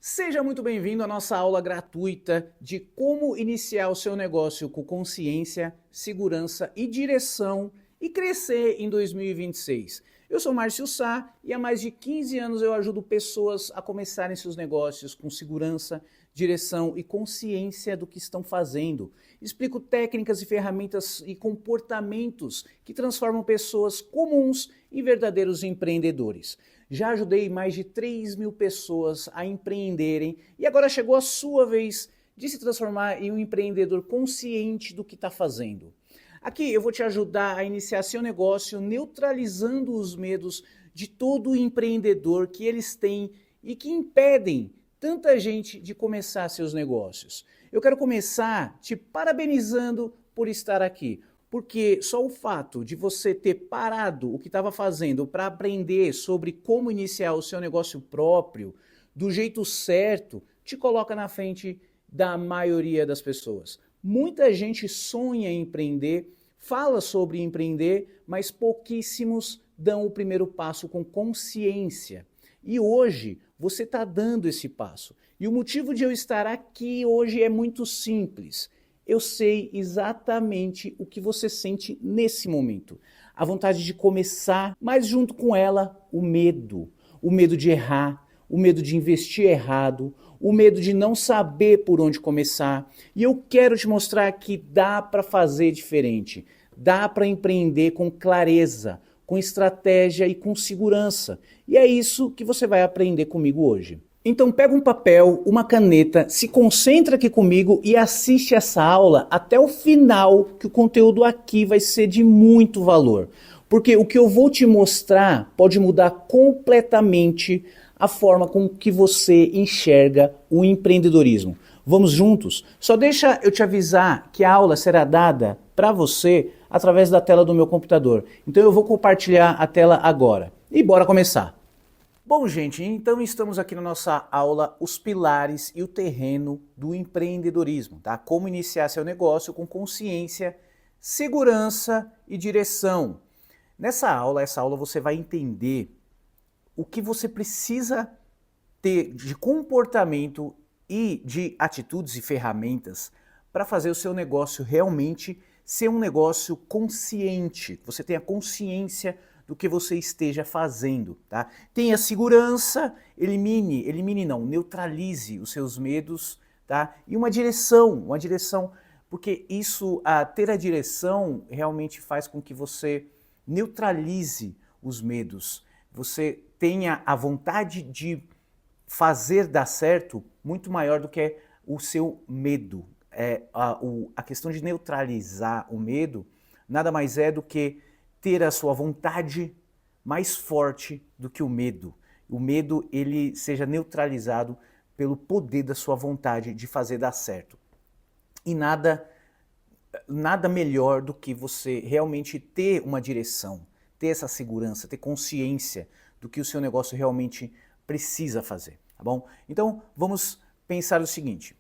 Seja muito bem-vindo à nossa aula gratuita de como iniciar o seu negócio com consciência, segurança e direção e crescer em 2026. Eu sou Márcio Sá e há mais de 15 anos eu ajudo pessoas a começarem seus negócios com segurança, direção e consciência do que estão fazendo. Explico técnicas e ferramentas e comportamentos que transformam pessoas comuns em verdadeiros empreendedores. Já ajudei mais de 3.000 pessoas a empreenderem e agora chegou a sua vez de se transformar em um empreendedor consciente do que está fazendo. Aqui eu vou te ajudar a iniciar seu negócio neutralizando os medos de todo empreendedor que eles têm e que impedem tanta gente de começar seus negócios. Eu quero começar te parabenizando por estar aqui. Porque só o fato de você ter parado o que estava fazendo para aprender sobre como iniciar o seu negócio próprio do jeito certo te coloca na frente da maioria das pessoas. Muita gente sonha em empreender, fala sobre empreender, mas pouquíssimos dão o primeiro passo com consciência. E hoje você está dando esse passo. E o motivo de eu estar aqui hoje é muito simples. Eu sei exatamente o que você sente nesse momento. A vontade de começar, mas junto com ela, o medo. O medo de errar, o medo de investir errado, o medo de não saber por onde começar. E eu quero te mostrar que dá para fazer diferente. Dá para empreender com clareza, com estratégia e com segurança. E é isso que você vai aprender comigo hoje. Então pega um papel, uma caneta, se concentra aqui comigo e assiste essa aula até o final, que o conteúdo aqui vai ser de muito valor. Porque o que eu vou te mostrar pode mudar completamente a forma com que você enxerga o empreendedorismo. Vamos juntos? Só deixa eu te avisar que a aula será dada para você através da tela do meu computador. Então eu vou compartilhar a tela agora. E bora começar! Bom, gente, então estamos aqui na nossa aula Os Pilares e o Terreno do Empreendedorismo, tá? Como iniciar seu negócio com consciência, segurança e direção. Essa aula você vai entender o que você precisa ter de comportamento e de atitudes e ferramentas para fazer o seu negócio realmente ser um negócio consciente. Você tenha consciência do que você esteja fazendo, tá? Tenha segurança, neutralize os seus medos, tá? E uma direção, porque isso, ter a direção realmente faz com que você neutralize os medos, você tenha a vontade de fazer dar certo muito maior do que o seu medo. A questão de neutralizar o medo nada mais é do que ter a sua vontade mais forte do que o medo. O medo, ele seja neutralizado pelo poder da sua vontade de fazer dar certo. E nada melhor do que você realmente ter uma direção, ter essa segurança, ter consciência do que o seu negócio realmente precisa fazer, tá bom? Então, vamos pensar o seguinte,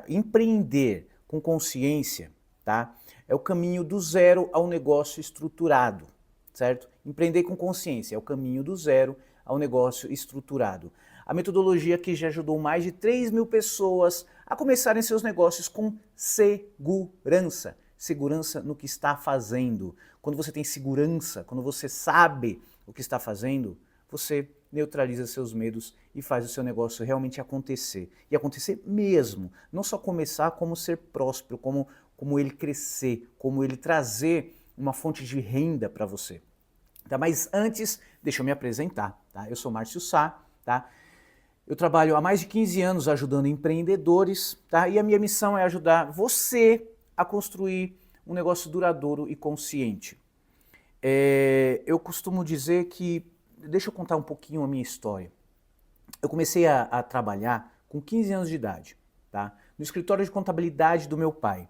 empreender com consciência, tá? É o caminho do zero ao negócio estruturado, certo? Empreender com consciência é o caminho do zero ao negócio estruturado. A metodologia que já ajudou mais de 3.000 pessoas a começarem seus negócios com segurança. Segurança no que está fazendo. Quando você tem segurança, quando você sabe o que está fazendo, você neutraliza seus medos e faz o seu negócio realmente acontecer. E acontecer mesmo. Não só começar, como ser próspero, como ele crescer, como ele trazer uma fonte de renda para você. Tá? Mas antes, deixa eu me apresentar. Tá? Eu sou Márcio Sá, tá? Eu trabalho há mais de 15 anos ajudando empreendedores, tá? E a minha missão é ajudar você a construir um negócio duradouro e consciente. Eu costumo dizer que, deixa eu contar um pouquinho a minha história. Eu comecei a trabalhar com 15 anos de idade, tá? No escritório de contabilidade do meu pai,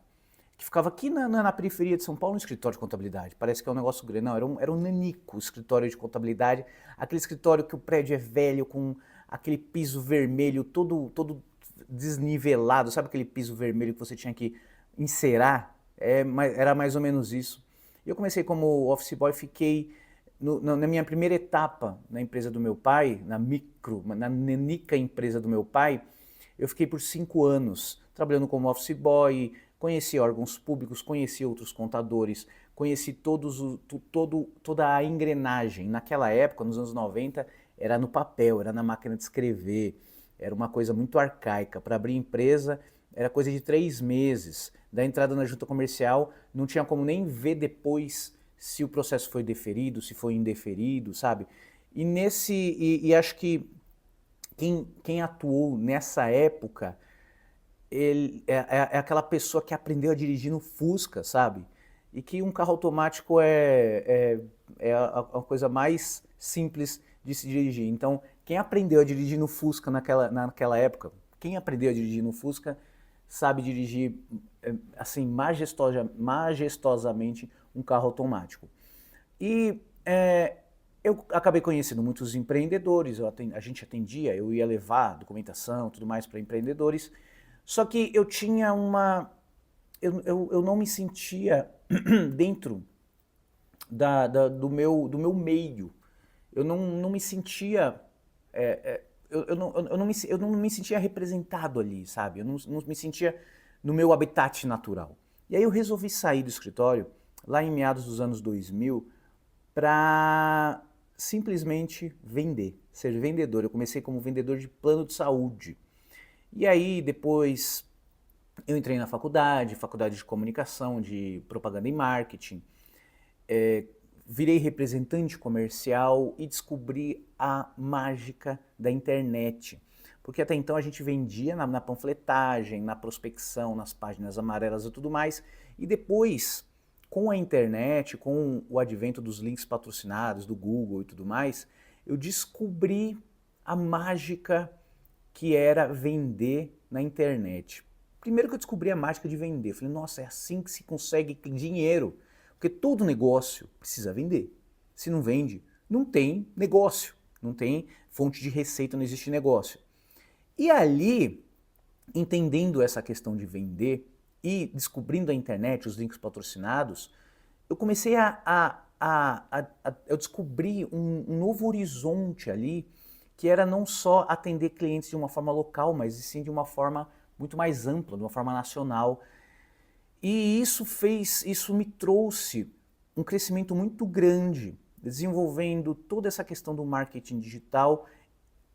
que ficava aqui na periferia de São Paulo, no escritório de contabilidade. Parece que é um negócio grande. Não, era um nanico escritório de contabilidade. Aquele escritório que o prédio é velho, com aquele piso vermelho todo desnivelado. Sabe aquele piso vermelho que você tinha que encerar? Era mais ou menos isso. E eu comecei como office boy, fiquei na minha primeira etapa na empresa do meu pai, na nenica empresa do meu pai, eu fiquei por 5 anos trabalhando como office boy, conheci órgãos públicos, conheci outros contadores, conheci toda a engrenagem. Naquela época, nos anos 90, era no papel, era na máquina de escrever, era uma coisa muito arcaica. Para abrir empresa, era coisa de 3 meses. Da entrada na junta comercial, não tinha como nem ver depois se o processo foi deferido, se foi indeferido, sabe? E acho que quem atuou nessa época é aquela pessoa que aprendeu a dirigir no Fusca, sabe? E que um carro automático é a coisa mais simples de se dirigir. Então, quem aprendeu a dirigir no Fusca naquela época, quem aprendeu a dirigir no Fusca sabe dirigir assim majestosamente um carro automático. E eu acabei conhecendo muitos empreendedores, a gente atendia, eu ia levar documentação, tudo mais para empreendedores, só que eu tinha eu não me sentia dentro do meu meio, eu não me sentia, eu não me sentia representado ali, sabe? Eu não me sentia no meu habitat natural. E aí eu resolvi sair do escritório, lá em meados dos anos 2000, para simplesmente vender, ser vendedor. Eu comecei como vendedor de plano de saúde. E aí depois eu entrei na faculdade de comunicação, de propaganda e marketing, virei representante comercial e descobri a mágica da internet. Porque até então a gente vendia na panfletagem, na prospecção, nas páginas amarelas e tudo mais, e depois, com a internet, com o advento dos links patrocinados, do Google e tudo mais, eu descobri a mágica que era vender na internet. Primeiro que eu descobri a mágica de vender, eu falei, nossa, é assim que se consegue dinheiro, porque todo negócio precisa vender. Se não vende, não tem negócio, não tem fonte de receita, não existe negócio. E ali, entendendo essa questão de vender e descobrindo a internet, os links patrocinados, eu comecei eu descobri um novo horizonte ali, que era não só atender clientes de uma forma local, mas sim de uma forma muito mais ampla, de uma forma nacional. E isso me trouxe um crescimento muito grande, desenvolvendo toda essa questão do marketing digital,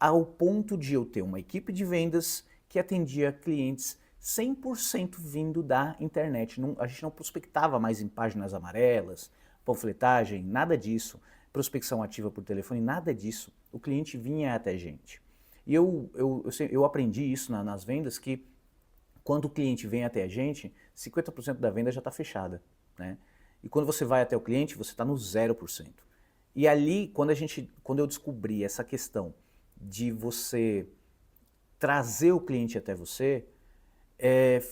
ao ponto de eu ter uma equipe de vendas que atendia clientes 100% vindo da internet. A gente não prospectava mais em páginas amarelas, panfletagem, nada disso, prospecção ativa por telefone, nada disso. O cliente vinha até a gente. E eu aprendi isso nas vendas, que quando o cliente vem até a gente, 50% da venda já está fechada, né? E quando você vai até o cliente, você está no 0%. E ali, quando eu descobri essa questão de você trazer o cliente até você,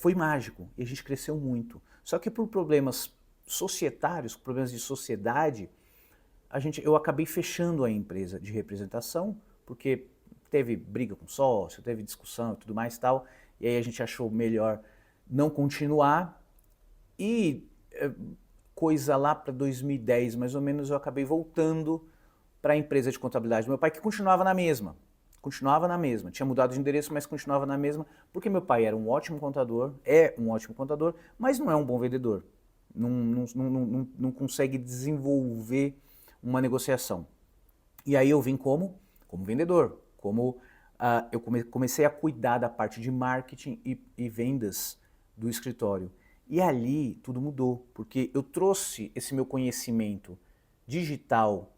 foi mágico e a gente cresceu muito. Só que por problemas societários, problemas de sociedade, eu acabei fechando a empresa de representação, porque teve briga com sócio, teve discussão e tudo mais e tal, e aí a gente achou melhor não continuar, e coisa lá para 2010 mais ou menos, eu acabei voltando para a empresa de contabilidade do meu pai, que continuava na mesma, tinha mudado de endereço, mas continuava na mesma, porque meu pai era um ótimo contador, mas não é um bom vendedor, não consegue desenvolver uma negociação. E aí eu vim como vendedor, eu comecei a cuidar da parte de marketing e vendas do escritório. E ali tudo mudou, porque eu trouxe esse meu conhecimento digital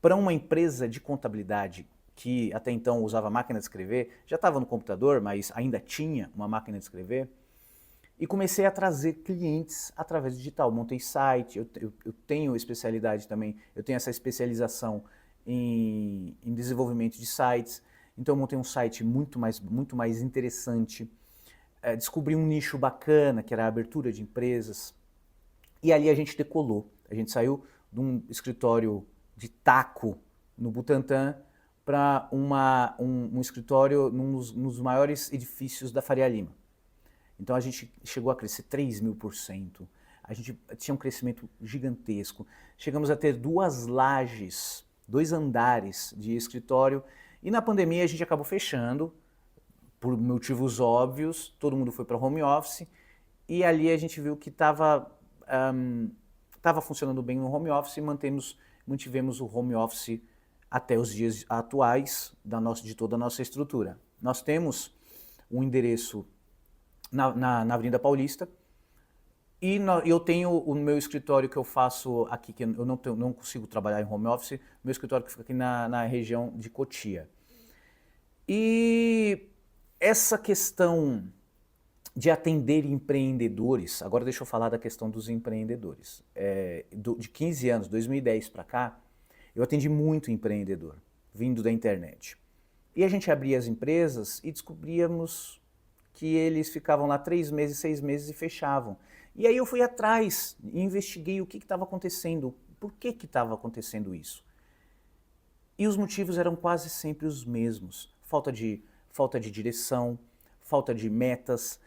para uma empresa de contabilidade que até então usava máquina de escrever, já estava no computador, mas ainda tinha uma máquina de escrever, e comecei a trazer clientes através do digital. Montei site, eu tenho especialidade também, eu tenho essa especialização em desenvolvimento de sites, então eu montei um site muito mais interessante, descobri um nicho bacana, que era a abertura de empresas, e ali a gente decolou. A gente saiu de um escritório de taco no Butantã para um escritório nos maiores edifícios da Faria Lima. Então a gente chegou a crescer 3.000%. a gente tinha um crescimento gigantesco. Chegamos a ter 2 lajes, 2 andares de escritório, e na pandemia a gente acabou fechando, por motivos óbvios, todo mundo foi para home office, e ali a gente viu que estava funcionando bem no home office e mantivemos o home office até os dias atuais de toda a nossa estrutura. Nós temos um endereço na Avenida Paulista e eu tenho o meu escritório que eu faço aqui, que eu não consigo trabalhar em home office, meu escritório que fica aqui na região de Cotia. E essa questão de atender empreendedores, agora deixa eu falar da questão dos empreendedores. De 15 anos, 2010 para cá, eu atendi muito empreendedor, vindo da internet. E a gente abria as empresas e descobríamos que eles ficavam lá 3 meses, 6 meses e fechavam. E aí eu fui atrás e investiguei o que estava acontecendo, por que estava acontecendo isso. E os motivos eram quase sempre os mesmos. Falta de direção, falta de metas.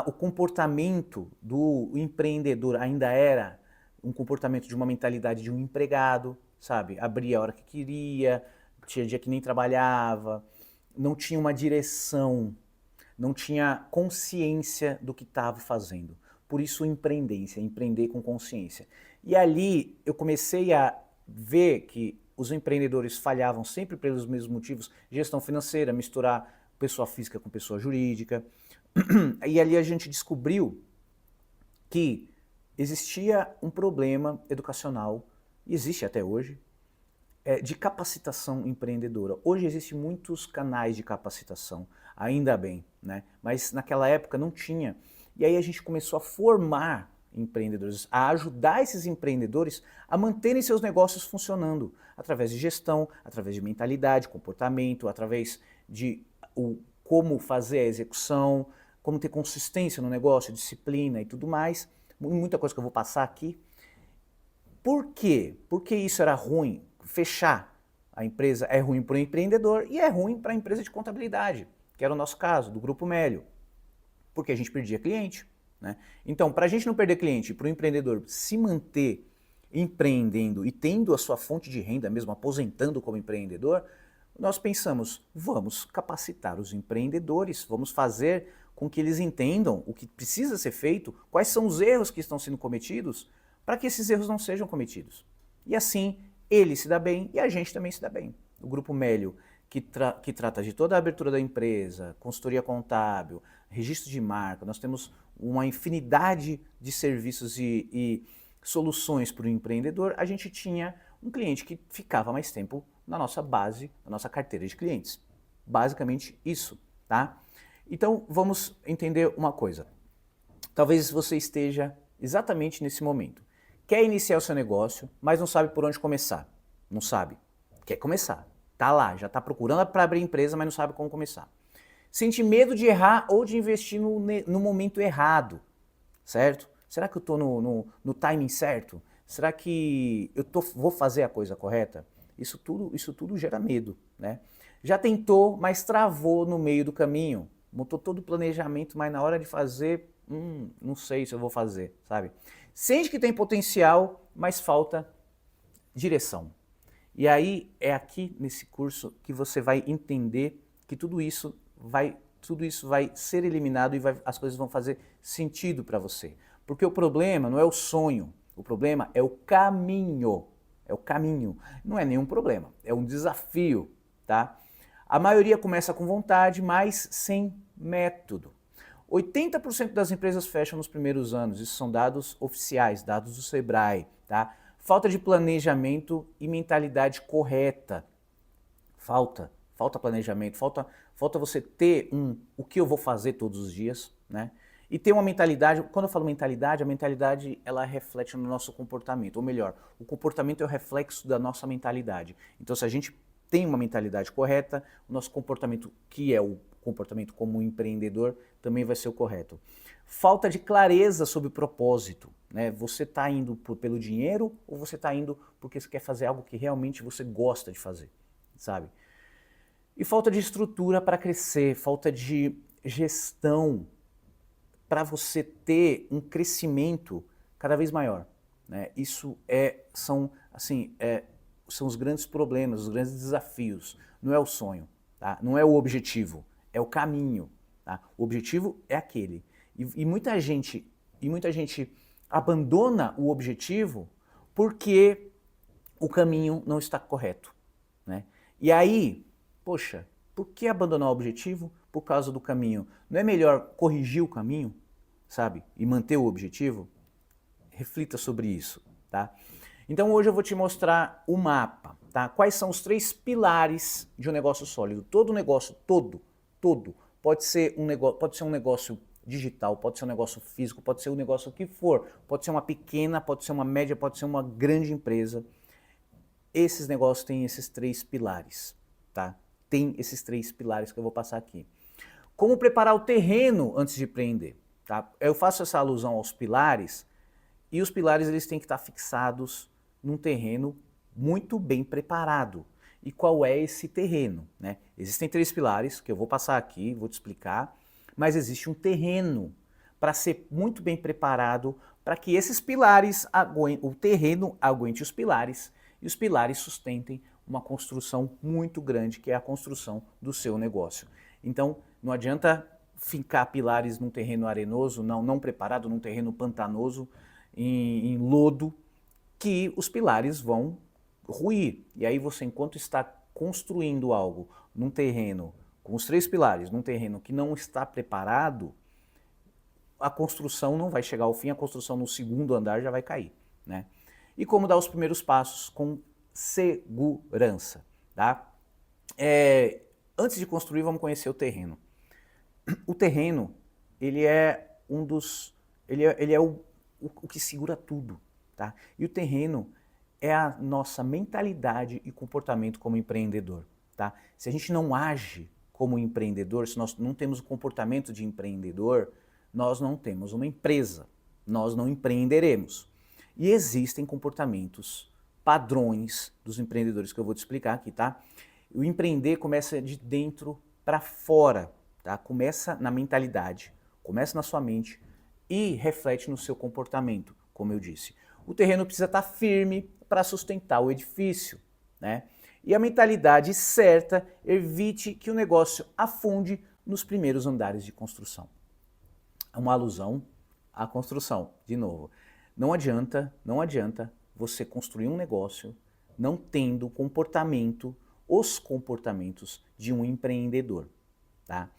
O comportamento do empreendedor ainda era um comportamento de uma mentalidade de um empregado, sabe? Abria a hora que queria, tinha dia que nem trabalhava, não tinha uma direção, não tinha consciência do que estava fazendo. Por isso empreender com consciência. E ali eu comecei a ver que os empreendedores falhavam sempre pelos mesmos motivos, gestão financeira, misturar pessoa física com pessoa jurídica. E ali a gente descobriu que existia um problema educacional, e existe até hoje, de capacitação empreendedora. Hoje existem muitos canais de capacitação, ainda bem, né? Mas naquela época não tinha. E aí a gente começou a formar empreendedores, a ajudar esses empreendedores a manterem seus negócios funcionando, através de gestão, através de mentalidade, comportamento, através de como fazer a execução, como ter consistência no negócio, disciplina e tudo mais. Muita coisa que eu vou passar aqui. Por quê? Porque isso era ruim. Fechar a empresa é ruim para o empreendedor e é ruim para a empresa de contabilidade, que era o nosso caso, do Grupo Mélio, porque a gente perdia cliente, né? Então, para a gente não perder cliente, para o empreendedor se manter empreendendo e tendo a sua fonte de renda mesmo, aposentando como empreendedor, nós pensamos, vamos capacitar os empreendedores, vamos fazer com que eles entendam o que precisa ser feito, quais são os erros que estão sendo cometidos, para que esses erros não sejam cometidos. E assim, ele se dá bem e a gente também se dá bem. O Grupo Mélio, que trata de toda a abertura da empresa, consultoria contábil, registro de marca, nós temos uma infinidade de serviços e soluções para o empreendedor. A gente tinha um cliente que ficava mais tempo na nossa base, na nossa carteira de clientes. Basicamente isso, tá? Então vamos entender uma coisa. Talvez você esteja exatamente nesse momento. Quer iniciar o seu negócio, mas não sabe por onde começar. Não sabe. Quer começar. Tá lá, já está procurando para abrir empresa, mas não sabe como começar. Sente medo de errar ou de investir no momento errado, certo? Será que eu estou no timing certo? Será que vou fazer a coisa correta? Isso tudo gera medo, né? Já tentou, mas travou no meio do caminho. Montou todo o planejamento, mas na hora de fazer, não sei se eu vou fazer, sabe? Sente que tem potencial, mas falta direção. E aí é aqui nesse curso que você vai entender que tudo isso vai ser eliminado e as coisas vão fazer sentido para você. Porque o problema não é o sonho, o problema é o caminho. É o caminho. Não é nenhum problema, é um desafio, tá? A maioria começa com vontade, mas sem método. 80% das empresas fecham nos primeiros anos, isso são dados oficiais, dados do Sebrae, tá? Falta de planejamento e mentalidade correta. Falta planejamento, falta você ter o que eu vou fazer todos os dias, né? E ter uma mentalidade, quando eu falo mentalidade, a mentalidade ela reflete no nosso comportamento, ou melhor, o comportamento é o reflexo da nossa mentalidade. Então se a gente tem uma mentalidade correta, o nosso comportamento, que é o comportamento como empreendedor, também vai ser o correto. Falta de clareza sobre o propósito, né? Você está indo pelo dinheiro ou você está indo porque você quer fazer algo que realmente você gosta de fazer, sabe? E falta de estrutura para crescer, falta de gestão. para você ter um crescimento cada vez maior, né? Isso são, assim, são os grandes problemas, os grandes desafios. Não é o sonho, tá? Não é o objetivo, é o caminho. Tá? O objetivo é aquele. E muita gente abandona o objetivo porque o caminho não está correto, né? E aí, poxa, por que abandonar o objetivo por causa do caminho? Não é melhor corrigir o caminho, sabe? E manter o objetivo? Reflita sobre isso, tá? Então hoje eu vou te mostrar o mapa, tá? Quais são os 3 pilares de um negócio sólido. Todo negócio, todo, pode ser um negócio digital, pode ser um negócio físico, pode ser um negócio que for, pode ser uma pequena, pode ser uma média, pode ser uma grande empresa. Esses negócios têm esses 3 pilares, tá? Tem esses 3 pilares que eu vou passar aqui. Como preparar o terreno antes de empreender, tá? Eu faço essa alusão aos pilares, e os pilares eles têm que estar fixados num terreno muito bem preparado. E qual é esse terreno, né? Existem 3 pilares que eu vou passar aqui, vou te explicar, mas existe um terreno para ser muito bem preparado para que esses pilares, o terreno aguente os pilares e os pilares sustentem uma construção muito grande, que é a construção do seu negócio. Então, não adianta fincar pilares num terreno arenoso, não preparado, num terreno pantanoso, em lodo, que os pilares vão ruir. E aí você, enquanto está construindo algo num terreno com os 3 pilares, num terreno que não está preparado, a construção não vai chegar ao fim, a construção no 2º andar já vai cair, né? E como dar os primeiros passos com segurança, tá? Antes de construir, vamos conhecer o terreno. O terreno, ele é o que segura tudo, tá? E o terreno é a nossa mentalidade e comportamento como empreendedor, tá? Se a gente não age como empreendedor, se nós não temos o comportamento de empreendedor, nós não temos uma empresa, nós não empreenderemos. E existem comportamentos, padrões dos empreendedores que eu vou te explicar aqui, tá? O empreender começa de dentro para fora, tá? Começa na mentalidade, começa na sua mente e reflete no seu comportamento, como eu disse. O terreno precisa estar firme para sustentar o edifício, né? E a mentalidade certa evite que o negócio afunde nos primeiros andares de construção. É uma alusão à construção, de novo. Não adianta você construir um negócio não tendo os comportamentos de um empreendedor, tá?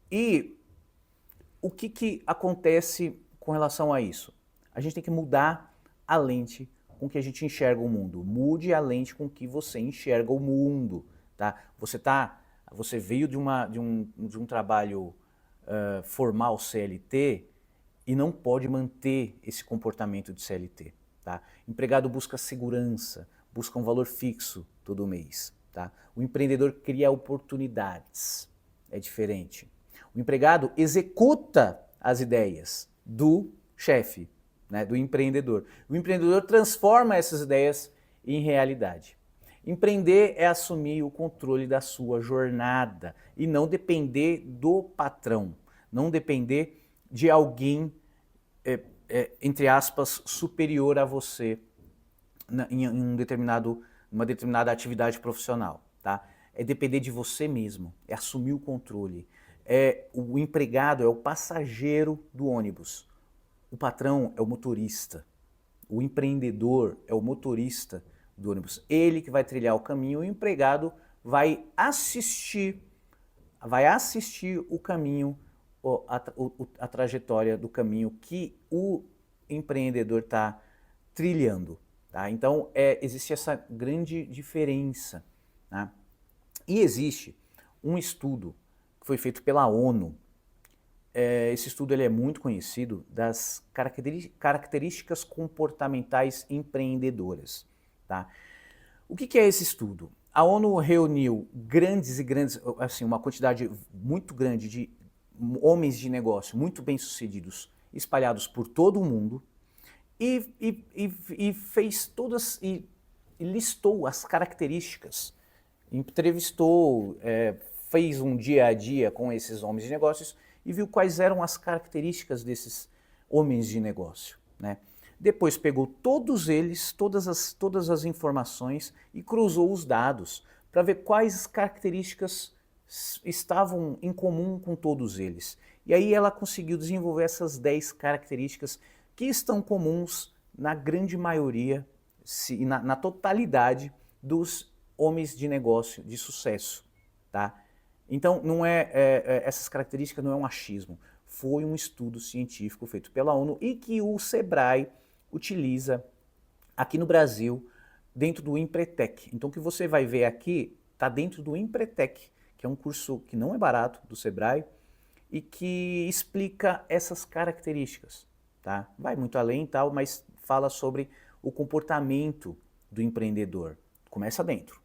E o que acontece com relação a isso? A gente tem que mudar a lente com que a gente enxerga o mundo. Mude a lente com que você enxerga o mundo, tá? Você veio de um trabalho formal CLT e não pode manter esse comportamento de CLT, tá? Empregado busca segurança, busca um valor fixo todo mês, tá? O empreendedor cria oportunidades, é diferente. O empregado executa as ideias do chefe, né, do empreendedor. O empreendedor transforma essas ideias em realidade. Empreender é assumir o controle da sua jornada e não depender do patrão, não depender de alguém, entre aspas, superior a você em uma determinada atividade profissional, tá? É depender de você mesmo, é assumir o controle. O empregado é o passageiro do ônibus, o patrão é o motorista, o empreendedor é o motorista do ônibus. Ele que vai trilhar o caminho, o empregado vai assistir o caminho, a trajetória do caminho que o empreendedor está trilhando. Tá? Então, existe essa grande diferença. Tá? E existe um estudo que foi feito pela ONU. Esse estudo ele é muito conhecido, das características comportamentais empreendedoras. Tá? O que é esse estudo? A ONU reuniu uma quantidade muito grande de homens de negócio muito bem-sucedidos, espalhados por todo o mundo, e fez todas, e listou as características, entrevistou, fez um dia a dia com esses homens de negócios e viu quais eram as características desses homens de negócio, né? Depois pegou todos eles, todas as informações e cruzou os dados para ver quais características estavam em comum com todos eles. E aí ela conseguiu desenvolver essas 10 características que estão comuns na grande maioria, na totalidade dos homens de negócio de sucesso, tá? Então, não essas características não é um achismo, foi um estudo científico feito pela ONU e que o Sebrae utiliza aqui no Brasil, dentro do Empretec. Então, o que você vai ver aqui está dentro do Empretec, que é um curso que não é barato, do Sebrae, e que explica essas características, tá? Vai muito além e tal, mas fala sobre o comportamento do empreendedor. Começa dentro.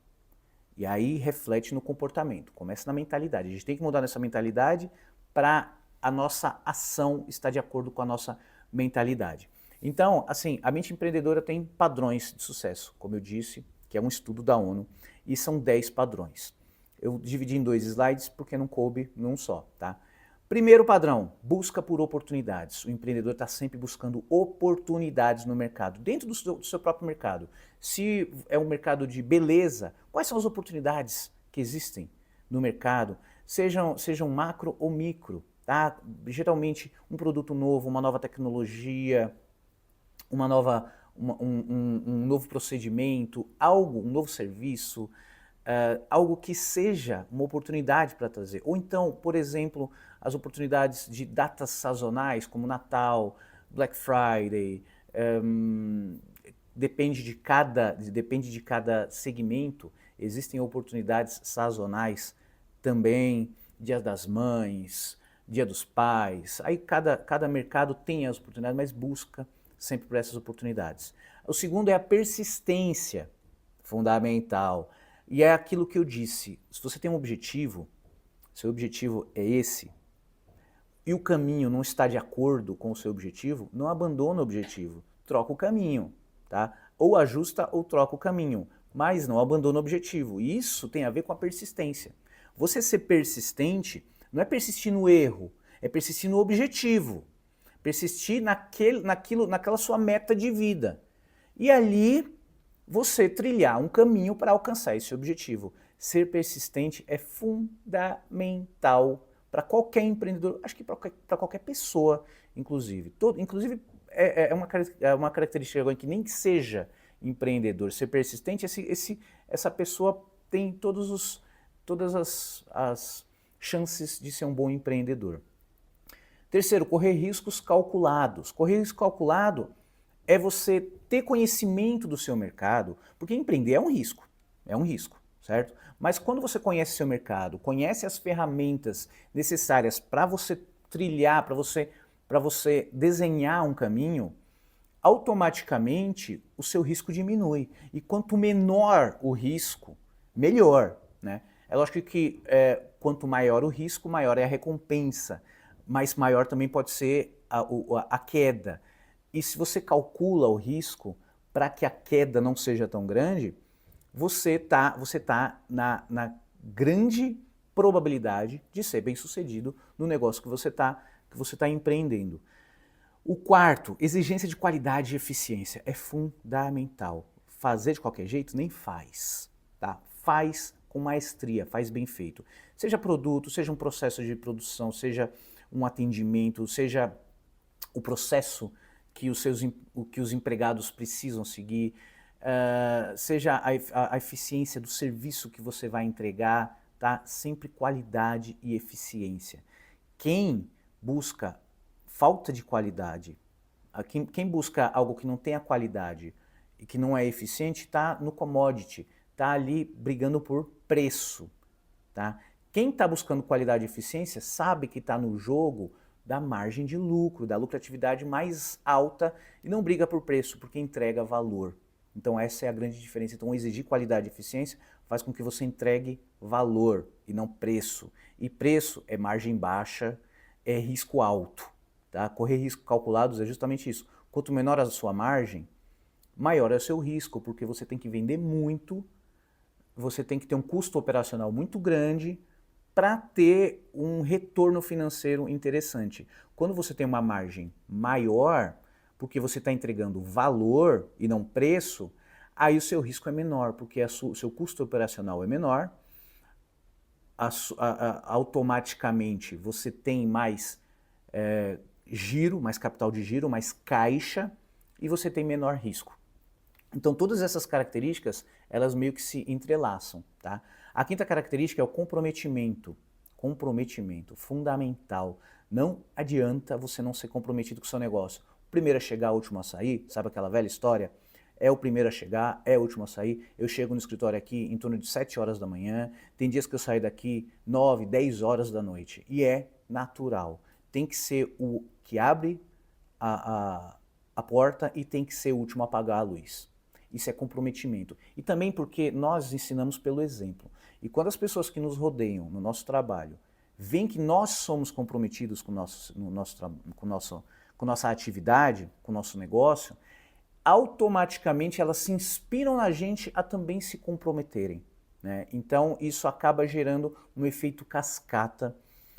E aí reflete no comportamento, começa na mentalidade. A gente tem que mudar nessa mentalidade para a nossa ação estar de acordo com a nossa mentalidade. Então, assim, a mente empreendedora tem padrões de sucesso, como eu disse, que é um estudo da ONU, e são 10 padrões. Eu dividi em 2 slides porque não coube num só, tá? Primeiro padrão, busca por oportunidades. O empreendedor está sempre buscando oportunidades no mercado, dentro do seu próprio mercado. Se é um mercado de beleza, quais são as oportunidades que existem no mercado? Sejam macro ou micro, tá? Geralmente um produto novo, uma nova tecnologia, um novo procedimento, um novo serviço, algo que seja uma oportunidade para trazer. Ou então, por exemplo, as oportunidades de datas sazonais, como Natal, Black Friday, depende de cada segmento, existem oportunidades sazonais também, Dia das Mães, Dia dos Pais, aí cada mercado tem as oportunidades, mas busca sempre por essas oportunidades. O segundo é a persistência, fundamental. E é aquilo que eu disse, se você tem um objetivo, seu objetivo é esse, e o caminho não está de acordo com o seu objetivo, não abandona o objetivo, troca o caminho, tá? Ou ajusta ou troca o caminho, mas não abandona o objetivo. E isso tem a ver com a persistência. Você ser persistente não é persistir no erro, é persistir no objetivo, persistir naquela sua meta de vida. E ali você trilhar um caminho para alcançar esse objetivo. Ser persistente é fundamental para qualquer empreendedor, acho que para qualquer pessoa, inclusive. Inclusive, é uma característica que nem que seja empreendedor, ser persistente, essa pessoa tem todas as chances de ser um bom empreendedor. Terceiro, correr riscos calculados. Correr risco calculado é você ter conhecimento do seu mercado, porque empreender é um risco, certo? Mas quando você conhece seu mercado, conhece as ferramentas necessárias para você trilhar, para você desenhar um caminho, automaticamente o seu risco diminui. E quanto menor o risco, melhor, né? É lógico que quanto maior o risco, maior é a recompensa, mas maior também pode ser a queda. E se você calcula o risco para que a queda não seja tão grande, você tá na grande probabilidade de ser bem-sucedido no negócio que você tá empreendendo. O quarto, exigência de qualidade e eficiência. É fundamental. Fazer de qualquer jeito nem faz, tá? Faz com maestria, faz bem feito. Seja produto, seja um processo de produção, seja um atendimento, seja o processo que os empregados precisam seguir, seja a eficiência do serviço que você vai entregar, tá? Sempre qualidade e eficiência. Quem busca falta de qualidade, quem busca algo que não tenha qualidade e que não é eficiente, está no commodity, está ali brigando por preço, tá? Quem está buscando qualidade e eficiência sabe que está no jogo da margem de lucro, da lucratividade mais alta e não briga por preço, porque entrega valor. Então essa é a grande diferença. Então exigir qualidade e eficiência faz com que você entregue valor e não preço. E preço é margem baixa, é risco alto. Tá? Correr riscos calculados é justamente isso. Quanto menor a sua margem, maior é o seu risco, porque você tem que vender muito, você tem que ter um custo operacional muito grande para ter um retorno financeiro interessante. Quando você tem uma margem maior, porque você está entregando valor e não preço, aí o seu risco é menor, porque o seu custo operacional é menor, automaticamente você tem mais giro, mais capital de giro, mais caixa, e você tem menor risco. Então todas essas características, elas meio que se entrelaçam, tá? A quinta característica é o comprometimento. Comprometimento, fundamental. Não adianta você não ser comprometido com o seu negócio. O primeiro a chegar, o último a sair, sabe aquela velha história? É o primeiro a chegar, é o último a sair. Eu chego no escritório aqui em torno de 7 horas da manhã, tem dias que eu saio daqui 9, 10 horas da noite. E é natural. Tem que ser o que abre a porta e tem que ser o último a apagar a luz. Isso é comprometimento. E também porque nós ensinamos pelo exemplo. E quando as pessoas que nos rodeiam no nosso trabalho veem que nós somos comprometidos com nossa atividade, com o nosso negócio, automaticamente elas se inspiram na gente a também se comprometerem, né? Então isso acaba gerando um efeito cascata.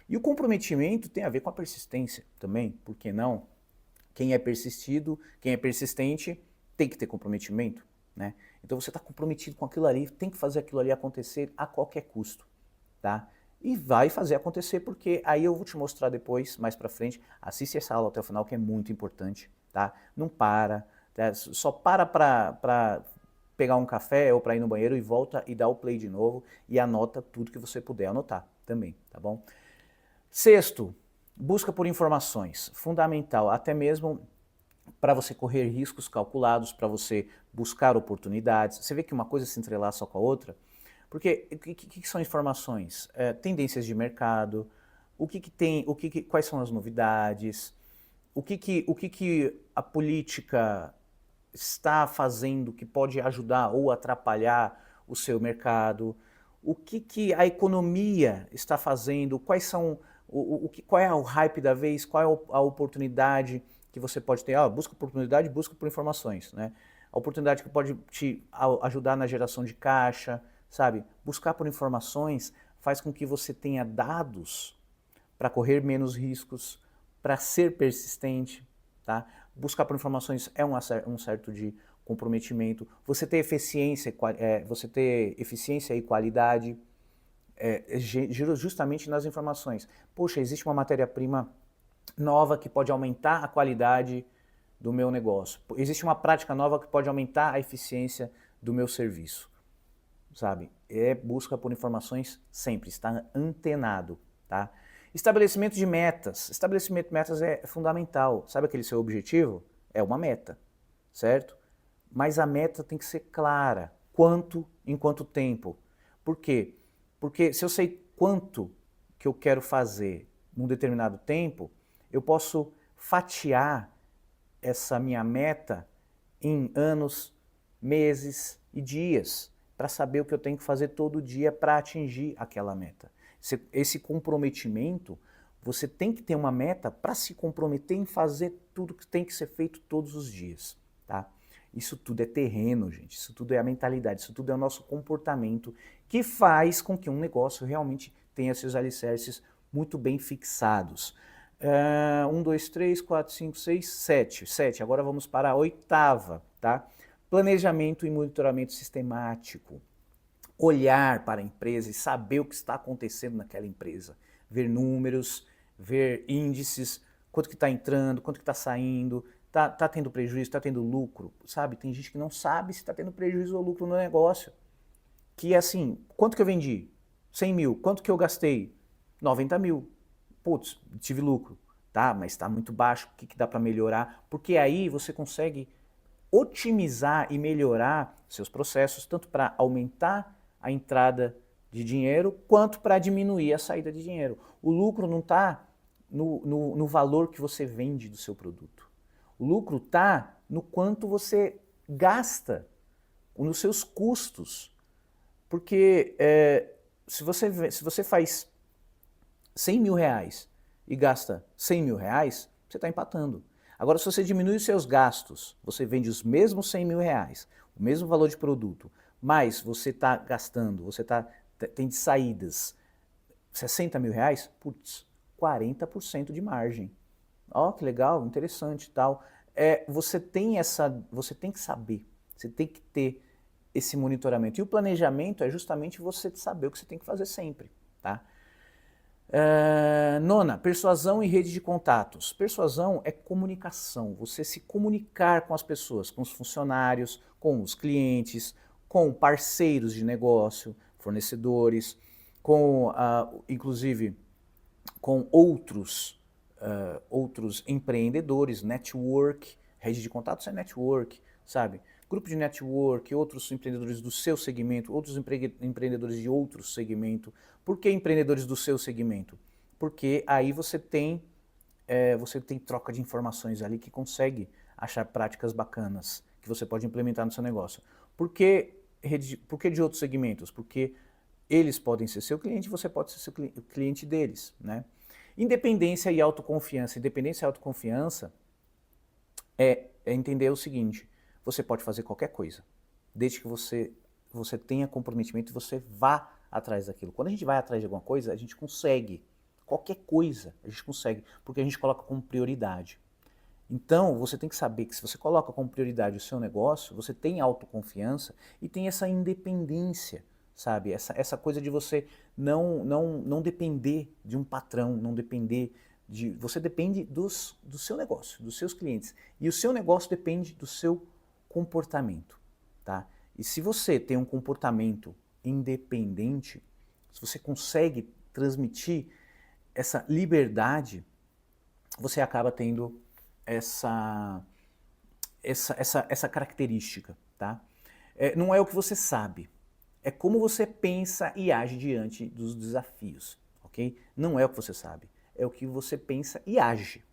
E o comprometimento tem a ver com a persistência também, por que não? Quem é persistente, tem que ter comprometimento, né? Então você está comprometido com aquilo ali, tem que fazer aquilo ali acontecer a qualquer custo, tá? E vai fazer acontecer, porque aí eu vou te mostrar depois, mais pra frente, assiste essa aula até o final que é muito importante, tá? Não para, tá? Só para pegar um café ou para ir no banheiro e volta e dá o play de novo e anota tudo que você puder anotar também, tá bom? Sexto, busca por informações, fundamental, até mesmo para você correr riscos calculados, para você buscar oportunidades. Você vê que uma coisa se entrelaça com a outra, porque o que são informações? Tendências de mercado, quais são as novidades, o que a política está fazendo que pode ajudar ou atrapalhar o seu mercado, o que a economia está fazendo, qual é o hype da vez, qual é a oportunidade que você pode ter. Busca oportunidade, busca por informações, né? A oportunidade que pode te ajudar na geração de caixa, sabe? Buscar por informações faz com que você tenha dados para correr menos riscos, para ser persistente, tá? Buscar por informações é um certo de comprometimento. Você ter eficiência e qualidade justamente nas informações. Poxa, existe uma matéria-prima nova que pode aumentar a qualidade do meu negócio. Existe uma prática nova que pode aumentar a eficiência do meu serviço, sabe? Busca por informações sempre, está antenado, tá? Estabelecimento de metas. Estabelecimento de metas é fundamental. Sabe aquele seu objetivo? É uma meta, certo? Mas a meta tem que ser clara. Em quanto tempo? Por quê? Porque se eu sei quanto que eu quero fazer num determinado tempo, eu posso fatiar essa minha meta em anos, meses e dias, para saber o que eu tenho que fazer todo dia para atingir aquela meta. Esse comprometimento, você tem que ter uma meta para se comprometer em fazer tudo que tem que ser feito todos os dias, tá? Isso tudo é terreno, gente, isso tudo é a mentalidade, isso tudo é o nosso comportamento que faz com que um negócio realmente tenha seus alicerces muito bem fixados. 1, 2, 3, 4, 5, 6, 7. 7. Agora vamos para a oitava, tá? Planejamento e monitoramento sistemático. Olhar para a empresa e saber o que está acontecendo naquela empresa. Ver números, ver índices, quanto que está entrando, quanto que está saindo, tá tendo prejuízo, está tendo lucro, sabe? Tem gente que não sabe se está tendo prejuízo ou lucro no negócio. Que é assim, quanto que eu vendi? 100 mil. Quanto que eu gastei? 90 mil. Putz, tive lucro, tá? Mas está muito baixo, o que dá para melhorar? Porque aí você consegue otimizar e melhorar seus processos, tanto para aumentar a entrada de dinheiro, quanto para diminuir a saída de dinheiro. O lucro não está no valor que você vende do seu produto. O lucro está no quanto você gasta, nos seus custos. Porque se você faz 100 mil reais e gasta 100 mil reais, você está empatando. Agora, se você diminui os seus gastos, você vende os mesmos 100 mil reais, o mesmo valor de produto, mas você está gastando, tem saídas 60 mil reais? Putz, 40% de margem. Ó, que legal, interessante e tal. Você tem que saber, você tem que ter esse monitoramento. E o planejamento é justamente você saber o que você tem que fazer sempre, tá? Nona, persuasão e rede de contatos. Persuasão é comunicação, você se comunicar com as pessoas, com os funcionários, com os clientes, com parceiros de negócio, fornecedores, inclusive com outros empreendedores, network, rede de contatos é network, sabe? Grupo de network, outros empreendedores do seu segmento, outros empreendedores de outro segmento. Por que empreendedores do seu segmento? Porque aí você tem troca de informações ali que consegue achar práticas bacanas que você pode implementar no seu negócio. Por que de outros segmentos? Porque eles podem ser seu cliente e você pode ser o cliente deles, né? Independência e autoconfiança. Independência e autoconfiança é entender o seguinte: você pode fazer qualquer coisa, desde que você tenha comprometimento e você vá atrás daquilo. Quando a gente vai atrás de alguma coisa, a gente consegue. Qualquer coisa a gente consegue, porque a gente coloca como prioridade. Então, você tem que saber que se você coloca como prioridade o seu negócio, você tem autoconfiança e tem essa independência, sabe? Essa coisa de você não depender de um patrão, não depender de... Você depende do seu negócio, dos seus clientes. E o seu negócio depende do seu comportamento, tá? E se você tem um comportamento independente, se você consegue transmitir essa liberdade, você acaba tendo essa característica, tá? Não é o que você sabe, é como você pensa e age diante dos desafios, ok? Não é o que você sabe, é o que você pensa e age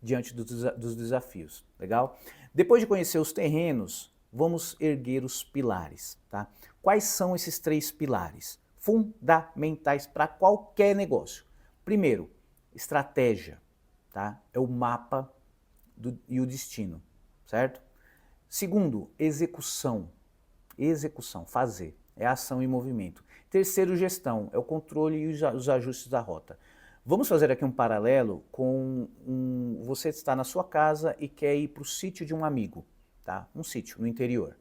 diante dos desafios, legal? Depois de conhecer os terrenos, vamos erguer os pilares, tá? Quais são esses 3 pilares fundamentais para qualquer negócio? Primeiro, estratégia, tá? É o mapa e o destino, certo? Segundo, execução, fazer, é ação e movimento. Terceiro, gestão, é o controle e os ajustes da rota. Vamos fazer aqui um paralelo com você está na sua casa e quer ir para o sítio de um amigo, tá? Um sítio no interior.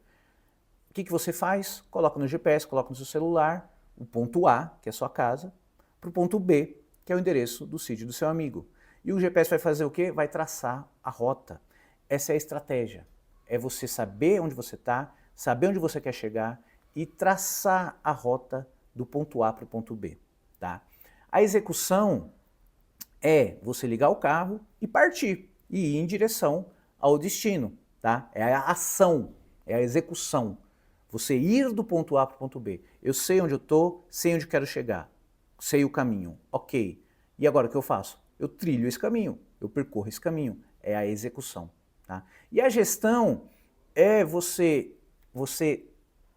O que você faz? Coloca no GPS, coloca no seu celular o ponto A, que é a sua casa, para o ponto B, que é o endereço do sítio do seu amigo. E o GPS vai fazer o quê? Vai traçar a rota. Essa é a estratégia. É você saber onde você está, saber onde você quer chegar e traçar a rota do ponto A para o ponto B, tá? A execução é você ligar o carro e partir, e ir em direção ao destino, tá? É a ação, é a execução. Você ir do ponto A para o ponto B. Eu sei onde eu estou, sei onde quero chegar, sei o caminho, ok. E agora o que eu faço? Eu trilho esse caminho, eu percorro esse caminho, é a execução, tá? E a gestão é você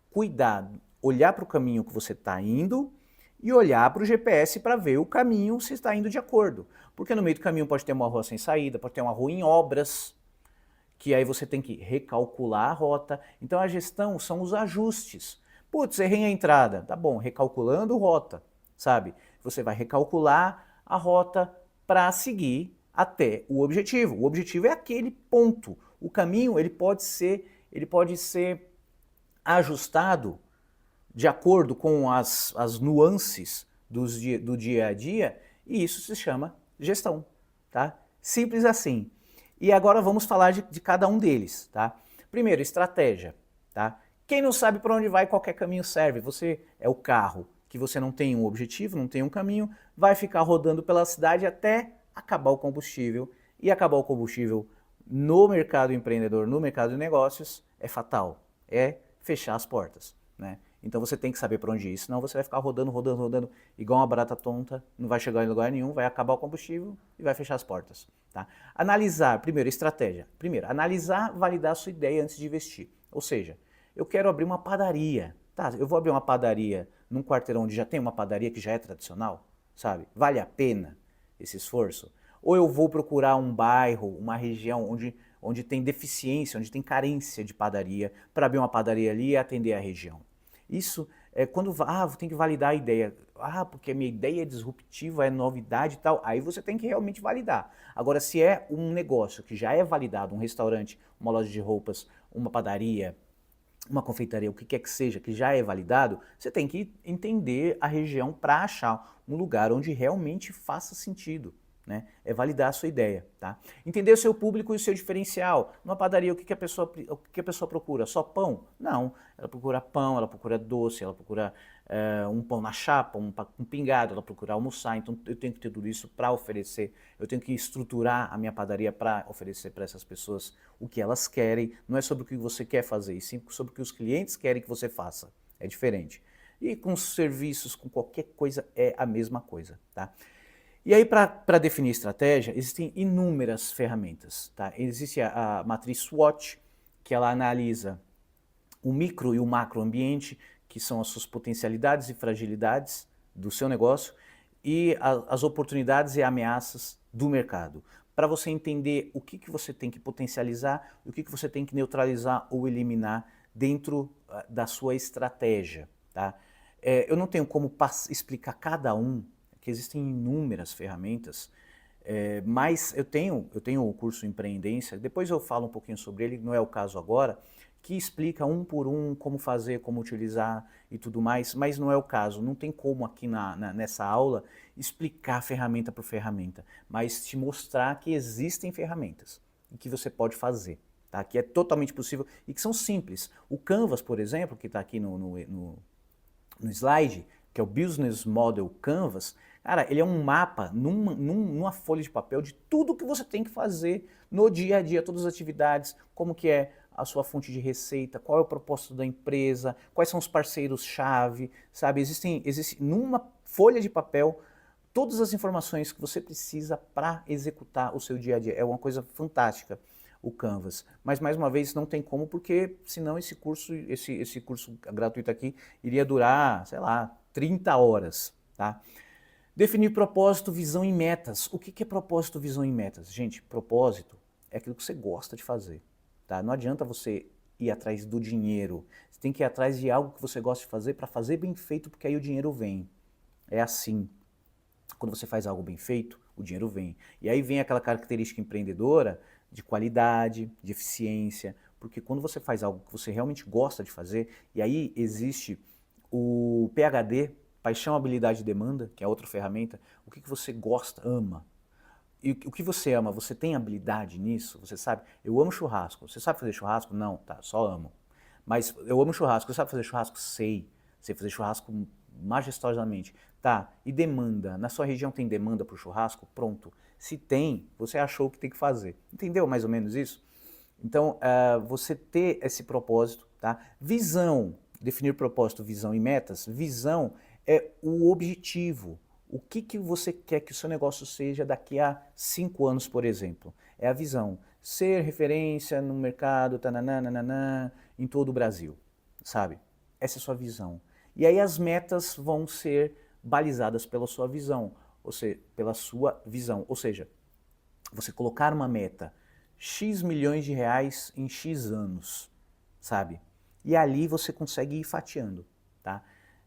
cuidar, olhar para o caminho que você está indo e olhar para o GPS para ver o caminho se está indo de acordo. Porque no meio do caminho pode ter uma rua sem saída, pode ter uma rua em obras, que aí você tem que recalcular a rota. Então a gestão são os ajustes. Putz, errei a entrada. Tá bom, recalculando rota, sabe? Você vai recalcular a rota para seguir até o objetivo. O objetivo é aquele ponto. O caminho ele pode ser ajustado de acordo com as nuances do dia a dia, e isso se chama gestão, tá? Simples assim. E agora vamos falar de cada um deles, tá? Primeiro, estratégia, tá? Quem não sabe para onde vai, qualquer caminho serve. Você é o carro que você não tem um objetivo, não tem um caminho, vai ficar rodando pela cidade até acabar o combustível. E acabar o combustível no mercado empreendedor, no mercado de negócios, é fatal. É fechar as portas, né? Então você tem que saber para onde ir, senão você vai ficar rodando igual uma barata tonta, não vai chegar em lugar nenhum, vai acabar o combustível e vai fechar as portas, tá? Analisar, primeiro, estratégia. Primeiro, analisar, validar a sua ideia antes de investir. Ou seja, eu quero abrir uma padaria, tá? Eu vou abrir uma padaria num quarteirão onde já tem uma padaria que já é tradicional, sabe? Vale a pena esse esforço? Ou eu vou procurar um bairro, uma região onde tem deficiência, onde tem carência de padaria, para abrir uma padaria ali e atender a região? Isso Tem que validar a ideia. Porque a minha ideia é disruptiva, é novidade e tal. Aí você tem que realmente validar. Agora, se é um negócio que já é validado, um restaurante, uma loja de roupas, uma padaria, uma confeitaria, o que quer que seja, que já é validado, você tem que entender a região para achar um lugar onde realmente faça sentido. Né? É validar a sua ideia. Tá? Entender o seu público e o seu diferencial. Numa padaria, o que a pessoa procura? Só pão? Não. Ela procura pão, ela procura doce, ela procura um pão na chapa, um pingado, ela procura almoçar. Então eu tenho que ter tudo isso para oferecer. Eu tenho que estruturar a minha padaria para oferecer para essas pessoas o que elas querem. Não é sobre o que você quer fazer, e sim sobre o que os clientes querem que você faça. É diferente. E com serviços, com qualquer coisa, é a mesma coisa. Tá? E aí, para definir estratégia, existem inúmeras ferramentas. Tá? Existe a matriz SWOT, que ela analisa o micro e o macro ambiente, que são as suas potencialidades e fragilidades do seu negócio, e as oportunidades e ameaças do mercado. Para você entender o que você tem que potencializar e o que você tem que neutralizar ou eliminar dentro da sua estratégia. Tá? Eu não tenho como explicar cada um, que existem inúmeras ferramentas, mas eu tenho o curso Empreendência, depois eu falo um pouquinho sobre ele, não é o caso agora, que explica um por um como fazer, como utilizar e tudo mais, mas não é o caso, não tem como aqui nessa aula explicar ferramenta por ferramenta, mas te mostrar que existem ferramentas e que você pode fazer, tá? Que é totalmente possível e que são simples. O Canvas, por exemplo, que está aqui no slide, que é o Business Model Canvas, cara, ele é um mapa numa folha de papel de tudo que você tem que fazer no dia a dia, todas as atividades, como que é a sua fonte de receita, qual é o propósito da empresa, quais são os parceiros-chave, sabe? Existe numa folha de papel todas as informações que você precisa para executar o seu dia a dia. É uma coisa fantástica o Canvas. Mas, mais uma vez, não tem como, porque senão esse curso gratuito aqui iria durar, sei lá, 30 horas, tá? Definir propósito, visão e metas. O que é propósito, visão e metas? Gente, propósito é aquilo que você gosta de fazer, tá? Não adianta você ir atrás do dinheiro. Você tem que ir atrás de algo que você gosta de fazer para fazer bem feito, porque aí o dinheiro vem. É assim. Quando você faz algo bem feito, o dinheiro vem. E aí vem aquela característica empreendedora de qualidade, de eficiência, porque quando você faz algo que você realmente gosta de fazer, e aí existe o PhD, Paixão, Habilidade e Demanda, que é outra ferramenta, o que você gosta, ama. E o que você ama, você tem habilidade nisso? Você sabe? Eu amo churrasco. Você sabe fazer churrasco? Não, tá, só amo. Mas eu amo churrasco. Você sabe fazer churrasco? Sei. Sei fazer churrasco majestosamente. Tá, e demanda? Na sua região tem demanda para o churrasco? Pronto. Se tem, você achou o que tem que fazer. Entendeu mais ou menos isso? Então, você ter esse propósito, tá? Visão, definir propósito, visão e metas. Visão é o objetivo. O que você quer que o seu negócio seja daqui a 5 anos, por exemplo? É a visão. Ser referência no mercado, tananana, em todo o Brasil, sabe? Essa é a sua visão. E aí as metas vão ser balizadas pela sua visão, ou seja, Ou seja, você colocar uma meta, X milhões de reais em X anos, sabe? E ali você consegue ir fatiando, tá?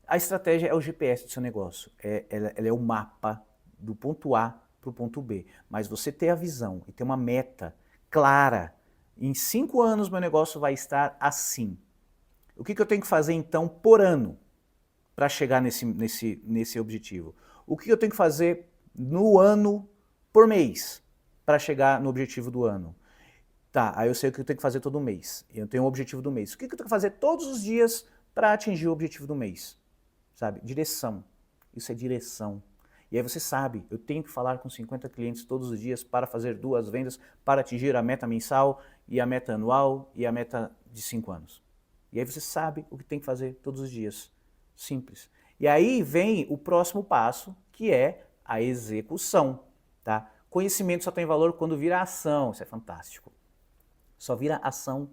A estratégia é o GPS do seu negócio, ela é o mapa do ponto A para o ponto B, mas você ter a visão e ter uma meta clara, em 5 anos meu negócio vai estar assim. O que eu tenho que fazer então por ano para chegar nesse objetivo? O que eu tenho que fazer no ano por mês para chegar no objetivo do ano? Tá, aí eu sei o que eu tenho que fazer todo mês. Eu tenho o objetivo do mês. O que eu tenho que fazer todos os dias para atingir o objetivo do mês? Sabe? Direção. Isso é direção. E aí você sabe, eu tenho que falar com 50 clientes todos os dias para fazer 2 vendas, para atingir a meta mensal e a meta anual e a meta de 5 anos. E aí você sabe o que tem que fazer todos os dias. Simples. E aí vem o próximo passo, que é a execução. Tá? Conhecimento só tem valor quando vira ação. Isso é fantástico. Só vira ação.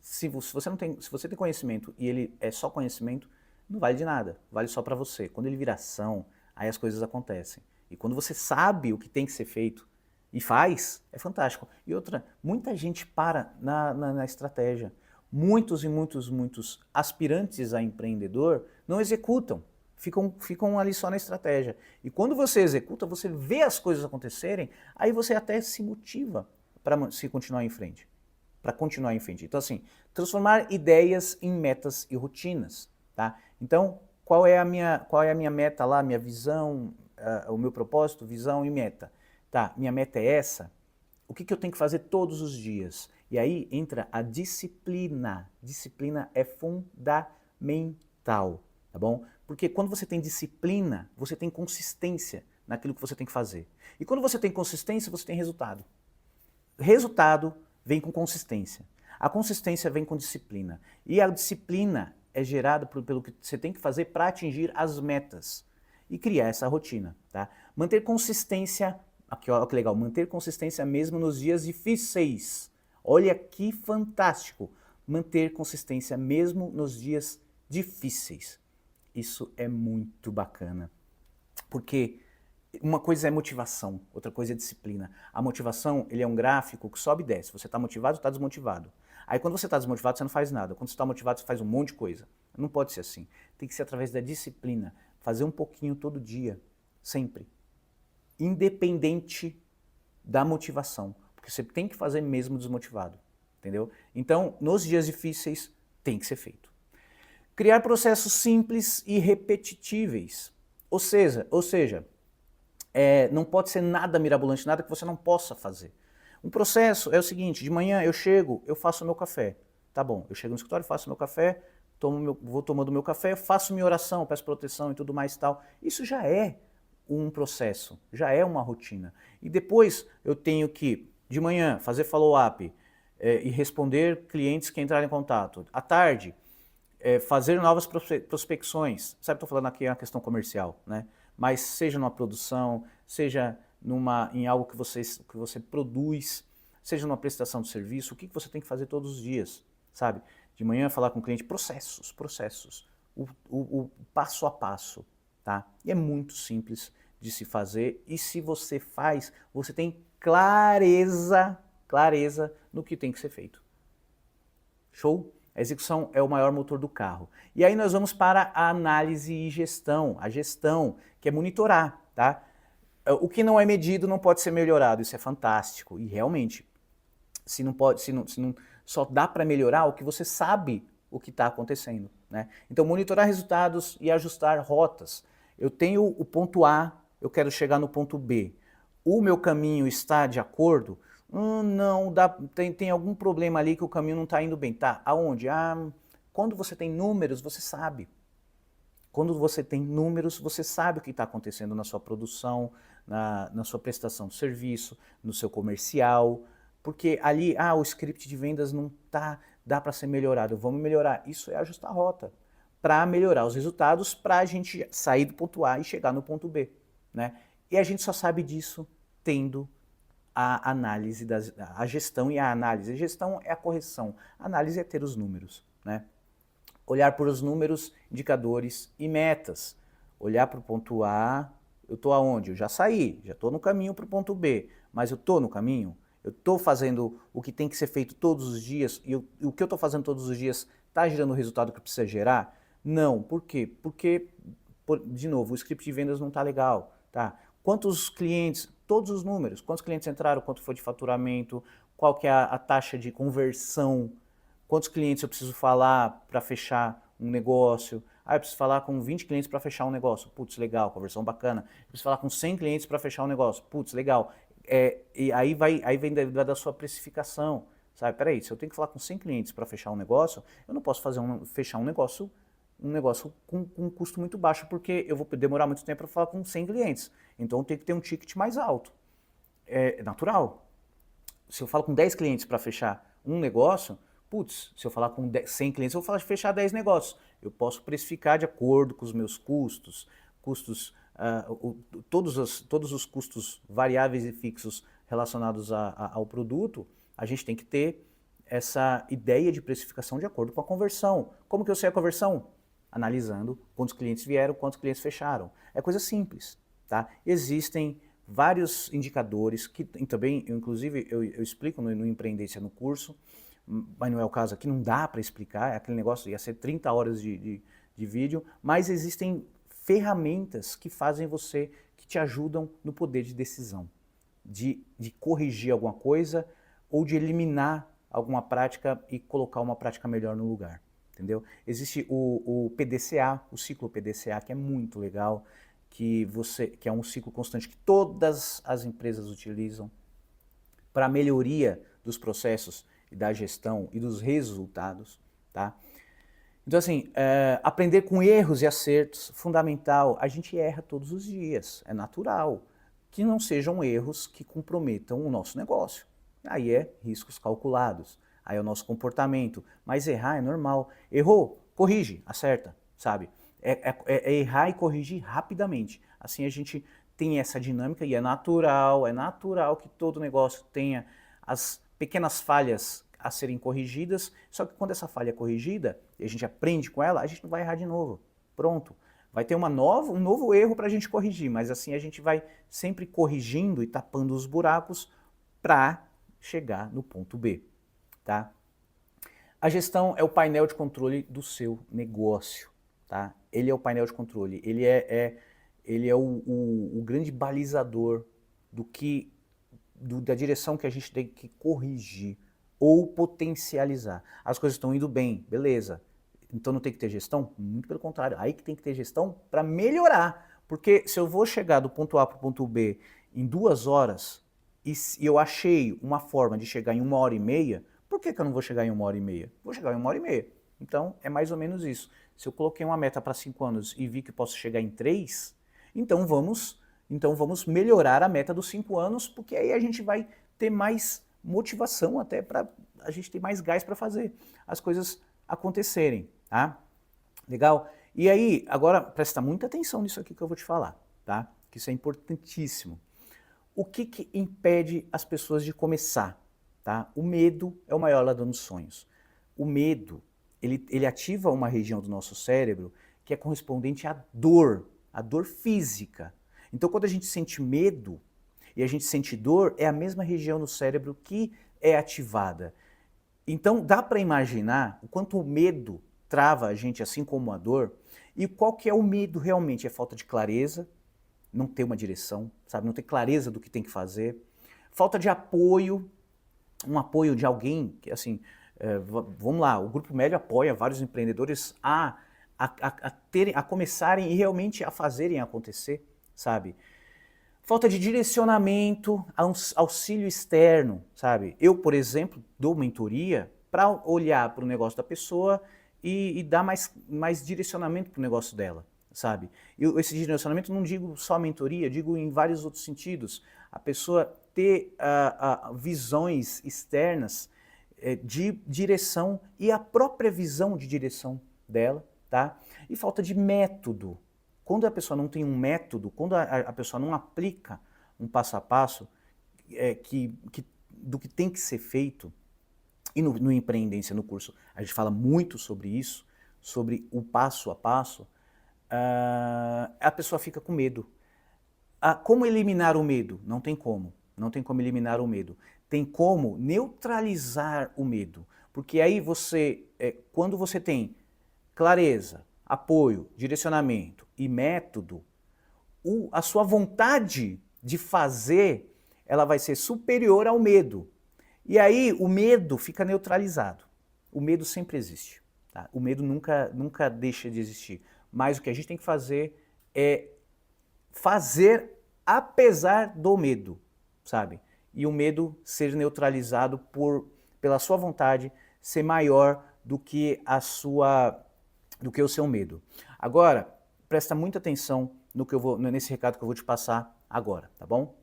Se você tem conhecimento e ele é só conhecimento, não vale de nada, vale só para você. Quando ele vira ação, aí as coisas acontecem. E quando você sabe o que tem que ser feito e faz, é fantástico. E outra, muita gente para na estratégia. muitos e muitos aspirantes a empreendedor não executam, ficam ali só na estratégia. E quando você executa, você vê as coisas acontecerem, aí você até se motiva para se continuar em frente, para continuar em frente. Então assim, transformar ideias em metas e rotinas, tá? Então, qual é a minha meta lá, minha visão, o meu propósito, visão e meta? Tá, minha meta é essa. O que eu tenho que fazer todos os dias? E aí entra a disciplina. Disciplina é fundamental, tá bom? Porque quando você tem disciplina, você tem consistência naquilo que você tem que fazer. E quando você tem consistência, você tem resultado. Resultado vem com consistência. A consistência vem com disciplina. E a disciplina é gerada pelo que você tem que fazer para atingir as metas e criar essa rotina, tá? Manter consistência. Aqui, ó, que legal, manter consistência mesmo nos dias difíceis. Olha que fantástico, manter consistência mesmo nos dias difíceis. Isso é muito bacana, porque uma coisa é motivação, outra coisa é disciplina. A motivação, ele é um gráfico que sobe e desce, você está motivado ou está desmotivado. Aí quando você está desmotivado, você não faz nada, quando você está motivado, você faz um monte de coisa. Não pode ser assim, tem que ser através da disciplina, fazer um pouquinho todo dia, sempre. Independente da motivação, porque você tem que fazer mesmo desmotivado, entendeu? Então, nos dias difíceis, tem que ser feito. Criar processos simples e repetitíveis, ou seja, não pode ser nada mirabolante, nada que você não possa fazer. Um processo é o seguinte, de manhã eu chego, eu faço o meu café, tá bom, eu chego no escritório, faço o meu café, vou tomando meu café, faço minha oração, peço proteção e tudo mais e tal. Isso já é um processo, já é uma rotina. E depois eu tenho que, de manhã, fazer follow-up e responder clientes que entrarem em contato. À tarde, fazer novas prospecções. Sabe, estou falando aqui uma questão comercial, né? Mas seja numa produção, seja em algo que você produz, seja numa prestação de serviço, o que você tem que fazer todos os dias, sabe? De manhã falar com o cliente, processos, o passo a passo, tá? E é muito simples de se fazer e se você faz, você tem clareza no que tem que ser feito. Show? A execução é o maior motor do carro. E aí nós vamos para a análise e gestão. A gestão, que é monitorar, tá? O que não é medido não pode ser melhorado, isso é fantástico. E realmente, se não só dá para melhorar o que você sabe o que está acontecendo, né? Então, monitorar resultados e ajustar rotas. Eu tenho o ponto A, eu quero chegar no ponto B. O meu caminho está de acordo? Não, tem algum problema ali que o caminho não está indo bem. Tá, aonde? Quando você tem números, você sabe. Quando você tem números, você sabe o que está acontecendo na sua produção, na sua prestação de serviço, no seu comercial. Porque ali, o script de vendas não dá para ser melhorado. Vamos melhorar. Isso é ajustar a rota para melhorar os resultados, para a gente sair do ponto A e chegar no ponto B, né? E a gente só sabe disso tendo a análise, a gestão e a análise. A gestão é a correção, a análise é ter os números, né? Olhar por os números, indicadores e metas. Olhar para o ponto A, eu estou aonde? Eu já saí, já estou no caminho para o ponto B, mas eu estou no caminho? Eu estou fazendo o que tem que ser feito todos os dias e o que eu estou fazendo todos os dias está gerando o resultado que precisa gerar? Não. Por quê? Porque, de novo, o script de vendas não está legal, tá? Quantos clientes, todos os números, quantos clientes entraram, quanto foi de faturamento, qual que é a taxa de conversão, quantos clientes eu preciso falar para fechar um negócio. Eu preciso falar com 20 clientes para fechar um negócio. Putz, legal, conversão bacana. Eu preciso falar com 100 clientes para fechar um negócio. Putz, legal. E aí vem da sua precificação. Sabe, peraí, se eu tenho que falar com 100 clientes para fechar um negócio, eu não posso fechar um negócio com um custo muito baixo, porque eu vou demorar muito tempo para falar com 100 clientes. Então tem que ter um ticket mais alto. É natural. Se eu falo com 10 clientes para fechar um negócio, putz, se eu falar com 100 clientes, eu vou fechar 10 negócios. Eu posso precificar de acordo com os meus custos, todos os custos variáveis e fixos relacionados ao produto. A gente tem que ter essa ideia de precificação de acordo com a conversão. Como que eu sei a conversão? Analisando quantos clientes vieram, quantos clientes fecharam. É coisa simples, tá? Existem vários indicadores que também, inclusive, eu explico no Empreendência no curso, mas não é o caso aqui, não dá para explicar, é aquele negócio, ia ser 30 horas de vídeo, mas existem ferramentas que fazem você, que te ajudam no poder de decisão, de corrigir alguma coisa ou de eliminar alguma prática e colocar uma prática melhor no lugar, entendeu? Existe o PDCA, o ciclo PDCA, que é muito legal, que é um ciclo constante que todas as empresas utilizam para melhoria dos processos e da gestão e dos resultados, tá? Então assim, aprender com erros e acertos, fundamental, a gente erra todos os dias, é natural, que não sejam erros que comprometam o nosso negócio. Aí é riscos calculados, aí é o nosso comportamento, mas errar é normal. Errou, corrige, acerta, sabe? É errar e corrigir rapidamente. Assim a gente tem essa dinâmica e é natural que todo negócio tenha as pequenas falhas a serem corrigidas, só que quando essa falha é corrigida e a gente aprende com ela, a gente não vai errar de novo. Pronto. Vai ter um novo erro para a gente corrigir, mas assim a gente vai sempre corrigindo e tapando os buracos para chegar no ponto B, tá? A gestão é o painel de controle do seu negócio, tá? Ele é o painel de controle, ele é o grande balizador da direção que a gente tem que corrigir ou potencializar. As coisas estão indo bem, beleza. Então não tem que ter gestão? Muito pelo contrário, aí que tem que ter gestão para melhorar. Porque se eu vou chegar do ponto A para o ponto B em 2 horas e eu achei uma forma de chegar em 1h30, por que eu não vou chegar em 1h30? Vou chegar em 1h30. Então é mais ou menos isso. Se eu coloquei uma meta para 5 anos e vi que posso chegar em 3, então vamos melhorar a meta dos 5 anos, porque aí a gente vai ter mais motivação até para a gente ter mais gás para fazer as coisas acontecerem, tá? Legal? E aí, agora presta muita atenção nisso aqui que eu vou te falar, tá? Que isso é importantíssimo. O que impede as pessoas de começar, tá? O medo é o maior ladrão dos sonhos. O medo, ele ativa uma região do nosso cérebro que é correspondente à dor física. Então, quando a gente sente medo e a gente sente dor, é a mesma região no cérebro que é ativada. Então, dá para imaginar o quanto o medo trava a gente, assim como a dor, e qual que é o medo realmente? É falta de clareza, não ter uma direção, sabe? Não ter clareza do que tem que fazer, falta de apoio, um apoio de alguém, que assim, vamos lá, o Grupo Médio apoia vários empreendedores a começarem e realmente a fazerem acontecer, sabe? Falta de direcionamento, auxílio externo, sabe? Eu, por exemplo, dou mentoria para olhar para o negócio da pessoa e dar mais direcionamento para o negócio dela, sabe? Esse direcionamento não digo só mentoria, digo em vários outros sentidos. A pessoa ter visões externas de direção e a própria visão de direção dela, tá? E falta de método. Quando a pessoa não tem um método, quando a pessoa não aplica um passo a passo do que tem que ser feito, e no Empreendência, no curso, a gente fala muito sobre isso, sobre o passo a passo, a pessoa fica com medo. Como eliminar o medo? Não tem como. Não tem como eliminar o medo. Tem como neutralizar o medo. Porque aí quando você tem clareza, apoio, direcionamento e método, a sua vontade de fazer, ela vai ser superior ao medo. E aí o medo fica neutralizado. O medo sempre existe. Tá? O medo nunca deixa de existir. Mas o que a gente tem que fazer é fazer apesar do medo, sabe? E o medo ser neutralizado pela sua vontade ser maior do que o seu medo. Agora, presta muita atenção nesse recado que eu vou te passar agora, tá bom?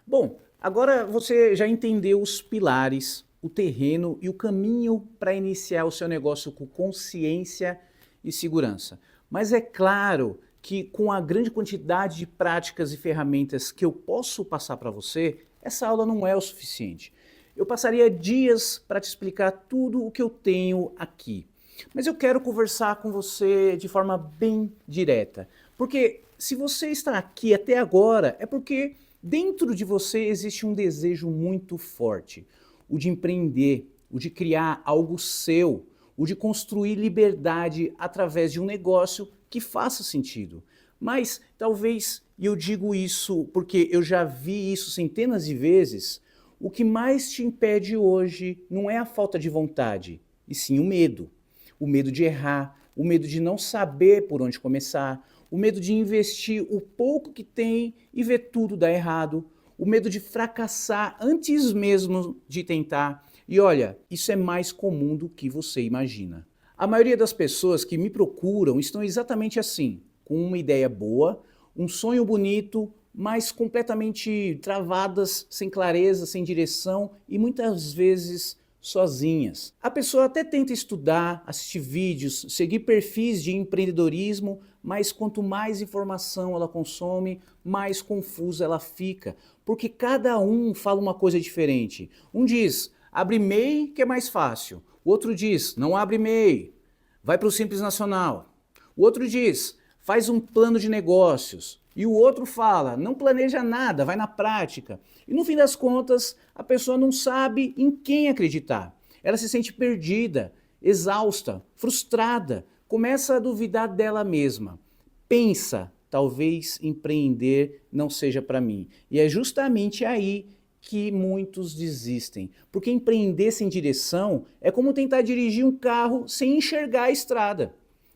Bom, agora você já entendeu os pilares, o terreno e o caminho para iniciar o seu negócio com consciência e segurança. Mas é claro que com a grande quantidade de práticas e ferramentas que eu posso passar para você, essa aula não é o suficiente. Eu passaria dias para te explicar tudo o que eu tenho aqui. Mas eu quero conversar com você de forma bem direta. Porque se você está aqui até agora, é porque dentro de você existe um desejo muito forte. o de empreender, o de criar algo seu, o de construir liberdade através de um negócio que faça sentido. Mas talvez, e eu digo isso porque eu já vi isso centenas de vezes, o que mais te impede hoje não é a falta de vontade, e sim o medo. O medo de errar, o medo de não saber por onde começar, o medo de investir o pouco que tem e ver tudo dar errado, o medo de fracassar antes mesmo de tentar. E olha, isso é mais comum do que você imagina. A maioria das pessoas que me procuram estão exatamente assim, com uma ideia boa, um sonho bonito, mas completamente travadas, sem clareza, sem direção e muitas vezes sozinhas. A pessoa até tenta estudar, assistir vídeos, seguir perfis de empreendedorismo, mas quanto mais informação ela consome, mais confusa ela fica, porque cada um fala uma coisa diferente. Um diz, abre MEI que é mais fácil. O outro diz, não abre MEI, vai para o Simples Nacional. O outro diz, faz um plano de negócios. E o outro fala, não planeja nada, vai na prática. E no fim das contas, a pessoa não sabe em quem acreditar. Ela se sente perdida, exausta, frustrada, começa a duvidar dela mesma. Pensa, talvez empreender não seja para mim. E é justamente aí que muitos desistem. Porque empreender sem direção é como tentar dirigir um carro sem enxergar a estrada.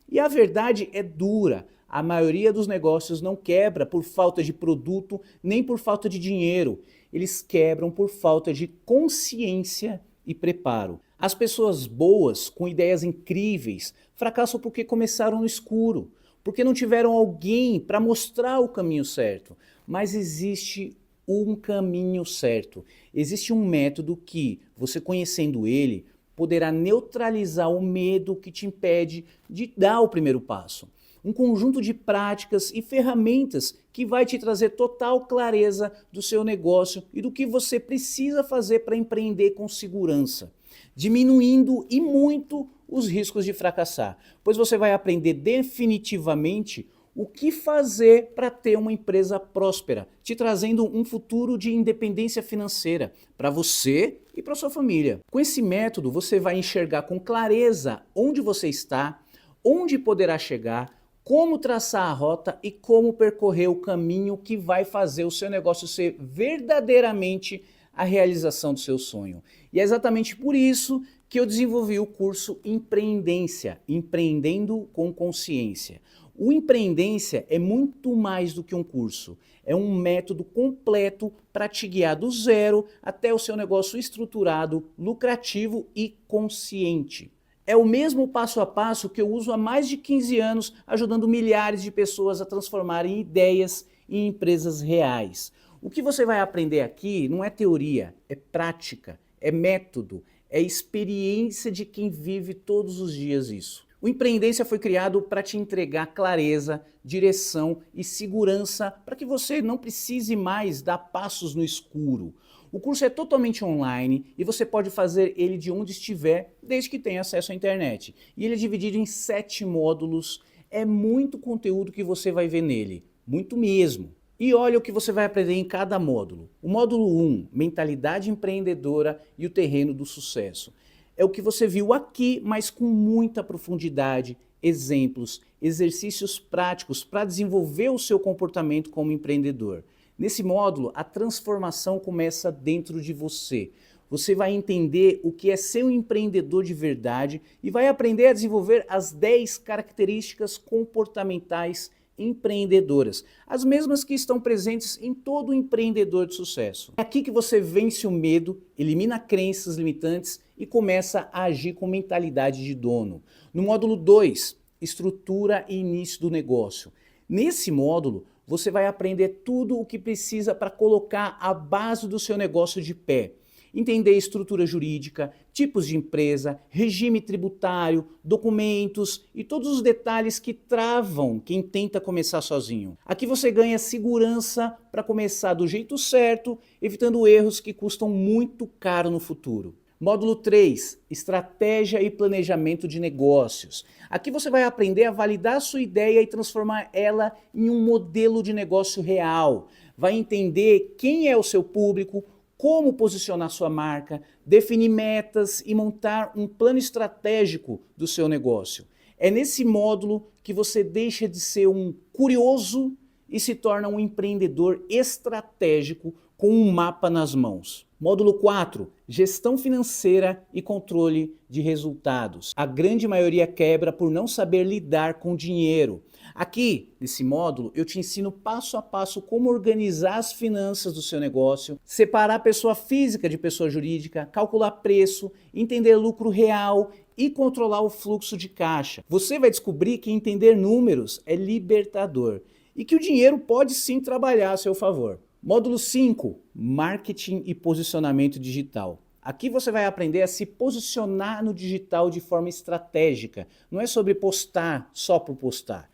E a verdade é dura. A maioria dos negócios não quebra por falta de produto, nem por falta de dinheiro. Eles quebram por falta de consciência e preparo. As pessoas boas, com ideias incríveis, fracassam porque começaram no escuro, porque não tiveram alguém para mostrar o caminho certo. Mas existe um caminho certo. Existe um método que, você conhecendo ele, poderá neutralizar o medo que te impede de dar o primeiro passo. Um conjunto de práticas e ferramentas que vai te trazer total clareza do seu negócio e do que você precisa fazer para empreender com segurança, diminuindo e muito os riscos de fracassar, pois você vai aprender definitivamente o que fazer para ter uma empresa próspera, te trazendo um futuro de independência financeira para você e para sua família. Com esse método, você vai enxergar com clareza onde você está, onde poderá chegar, como traçar a rota e como percorrer o caminho que vai fazer o seu negócio ser verdadeiramente a realização do seu sonho. E é exatamente por isso que eu desenvolvi o curso Empreendência, Empreendendo com Consciência. O Empreendência é muito mais do que um curso, é um método completo para te guiar do zero até o seu negócio estruturado, lucrativo e consciente. É o mesmo passo a passo que eu uso há mais de 15 anos, ajudando milhares de pessoas a transformarem ideias em empresas reais. O que você vai aprender aqui não é teoria, é prática, é método, é experiência de quem vive todos os dias isso. O Empreendência foi criado para te entregar clareza, direção e segurança para que você não precise mais dar passos no escuro. O curso é totalmente online e você pode fazer ele de onde estiver, desde que tenha acesso à internet. E ele é dividido em 7 módulos. É muito conteúdo que você vai ver nele, muito mesmo. E olha o que você vai aprender em cada módulo. O módulo 1, Mentalidade Empreendedora e o Terreno do Sucesso. É o que você viu aqui, mas com muita profundidade, exemplos, exercícios práticos para desenvolver o seu comportamento como empreendedor. Nesse módulo, a transformação começa dentro de você. Você vai entender o que é ser um empreendedor de verdade e vai aprender a desenvolver as 10 características comportamentais empreendedoras, as mesmas que estão presentes em todo empreendedor de sucesso. É aqui que você vence o medo, elimina crenças limitantes e começa a agir com mentalidade de dono. No módulo 2, estrutura e início do negócio. Nesse módulo, você vai aprender tudo o que precisa para colocar a base do seu negócio de pé. Entender estrutura jurídica, tipos de empresa, regime tributário, documentos e todos os detalhes que travam quem tenta começar sozinho. Aqui você ganha segurança para começar do jeito certo, evitando erros que custam muito caro no futuro. Módulo 3, estratégia e planejamento de negócios. Aqui você vai aprender a validar a sua ideia e transformar ela em um modelo de negócio real. Vai entender quem é o seu público, como posicionar sua marca, definir metas e montar um plano estratégico do seu negócio. É nesse módulo que você deixa de ser um curioso e se torna um empreendedor estratégico com um mapa nas mãos. Módulo 4, gestão financeira e controle de resultados. A grande maioria quebra por não saber lidar com dinheiro. Aqui, nesse módulo, eu te ensino passo a passo como organizar as finanças do seu negócio, separar pessoa física de pessoa jurídica, calcular preço, entender lucro real e controlar o fluxo de caixa. Você vai descobrir que entender números é libertador e que o dinheiro pode sim trabalhar a seu favor. Módulo 5, marketing e posicionamento digital. Aqui você vai aprender a se posicionar no digital de forma estratégica. Não é sobre postar só por postar.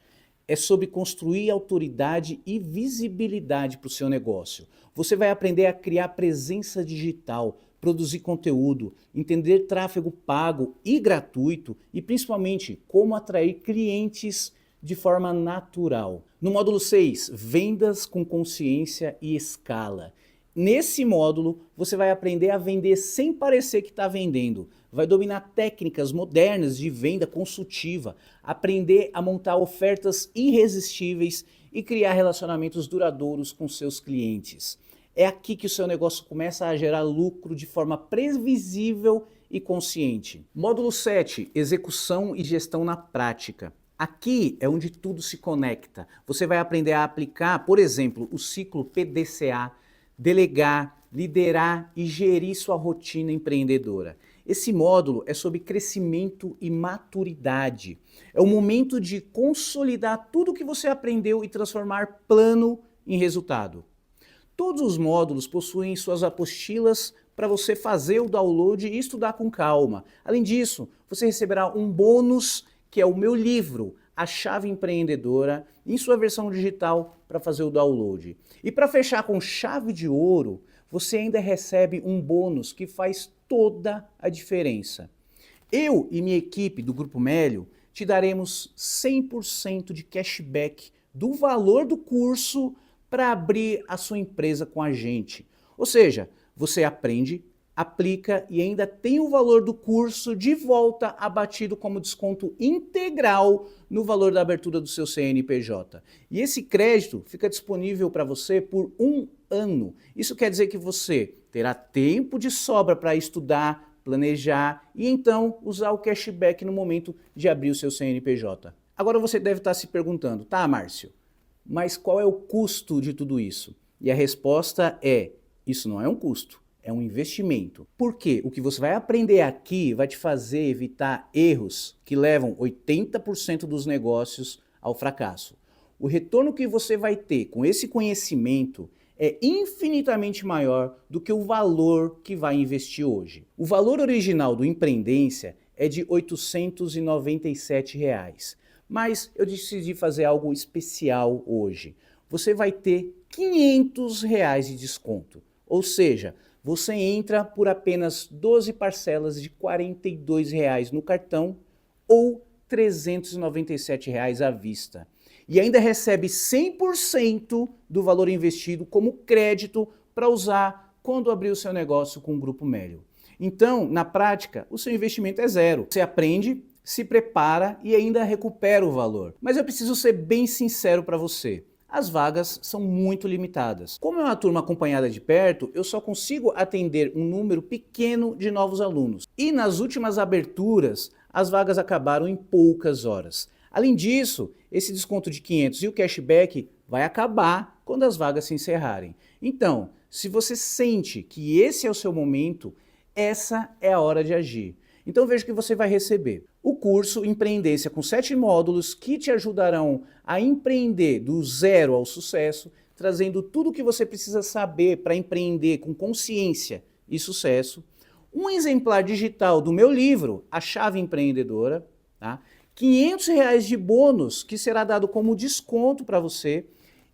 É sobre construir autoridade e visibilidade para o seu negócio. Você vai aprender a criar presença digital, produzir conteúdo, entender tráfego pago e gratuito e principalmente como atrair clientes de forma natural. No módulo 6, vendas com consciência e escala. Nesse módulo, você vai aprender a vender sem parecer que está vendendo. Vai dominar técnicas modernas de venda consultiva, aprender a montar ofertas irresistíveis e criar relacionamentos duradouros com seus clientes. É aqui que o seu negócio começa a gerar lucro de forma previsível e consciente. Módulo 7, execução e gestão na prática. Aqui é onde tudo se conecta. Você vai aprender a aplicar, por exemplo, o ciclo PDCA, delegar, liderar e gerir sua rotina empreendedora. Esse módulo é sobre crescimento e maturidade. É o momento de consolidar tudo o que você aprendeu e transformar plano em resultado. Todos os módulos possuem suas apostilas para você fazer o download e estudar com calma. Além disso, você receberá um bônus que é o meu livro, A Chave Empreendedora, em sua versão digital para fazer o download. E para fechar com chave de ouro, você ainda recebe um bônus que faz toda a diferença. Eu e minha equipe do Grupo Mélio te daremos 100% de cashback do valor do curso para abrir a sua empresa com a gente. Ou seja, você aprende, aplica e ainda tem o valor do curso de volta abatido como desconto integral no valor da abertura do seu CNPJ. E esse crédito fica disponível para você por 1 ano. Isso quer dizer que você terá tempo de sobra para estudar, planejar e então usar o cashback no momento de abrir o seu CNPJ. Agora você deve estar se perguntando, tá, Márcio, mas qual é o custo de tudo isso? E a resposta é, isso não é um custo. É um investimento. Por quê? O que você vai aprender aqui vai te fazer evitar erros que levam 80% dos negócios ao fracasso. O retorno que você vai ter com esse conhecimento é infinitamente maior do que o valor que vai investir hoje. O valor original do Empreendência é de R$ 897, mas eu decidi fazer algo especial hoje. Você vai ter R$ 500 de desconto, ou seja, você entra por apenas 12 parcelas de R$ 42 no cartão ou R$ 397 à vista. E ainda recebe 100% do valor investido como crédito para usar quando abrir o seu negócio com o Grupo Mélio. Então, na prática, o seu investimento é zero. Você aprende, se prepara e ainda recupera o valor. Mas eu preciso ser bem sincero para você. As vagas são muito limitadas. Como é uma turma acompanhada de perto, eu só consigo atender um número pequeno de novos alunos. E nas últimas aberturas, as vagas acabaram em poucas horas. Além disso, esse desconto de 500 e o cashback vai acabar quando as vagas se encerrarem. Então, se você sente que esse é o seu momento, essa é a hora de agir. Então veja o que você vai receber. O curso Empreendência com 7 módulos que te ajudarão a empreender do zero ao sucesso, trazendo tudo o que você precisa saber para empreender com consciência e sucesso. Um exemplar digital do meu livro, A Chave Empreendedora, tá? R$ 500 de bônus que será dado como desconto para você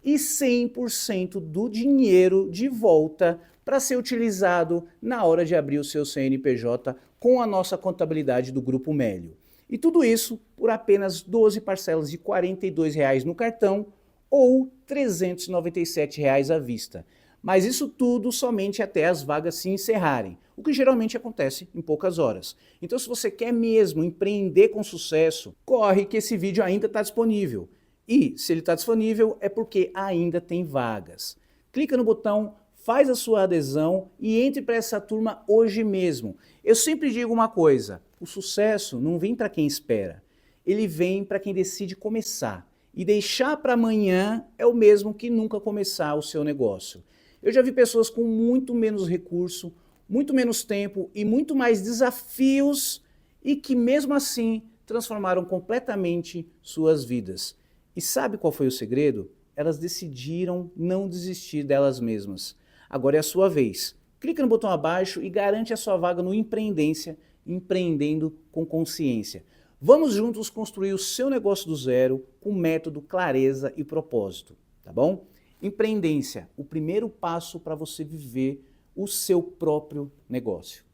e 100% do dinheiro de volta para ser utilizado na hora de abrir o seu CNPJ com a nossa contabilidade do Grupo Mélio. E tudo isso por apenas 12 parcelas de R$ 42 no cartão ou R$ 397 à vista. Mas isso tudo somente até as vagas se encerrarem, o que geralmente acontece em poucas horas. Então, se você quer mesmo empreender com sucesso, corre que esse vídeo ainda está disponível. E se ele está disponível é porque ainda tem vagas. Clica no botão, faz a sua adesão e entre para essa turma hoje mesmo. Eu sempre digo uma coisa, o sucesso não vem para quem espera, ele vem para quem decide começar. E deixar para amanhã é o mesmo que nunca começar o seu negócio. Eu já vi pessoas com muito menos recurso, muito menos tempo e muito mais desafios e que mesmo assim transformaram completamente suas vidas. E sabe qual foi o segredo? Elas decidiram não desistir delas mesmas. Agora é a sua vez. Clica no botão abaixo e garante a sua vaga no Empreendência, empreendendo com consciência. Vamos juntos construir o seu negócio do zero com método, clareza e propósito, tá bom? Empreendência, o primeiro passo para você viver o seu próprio negócio.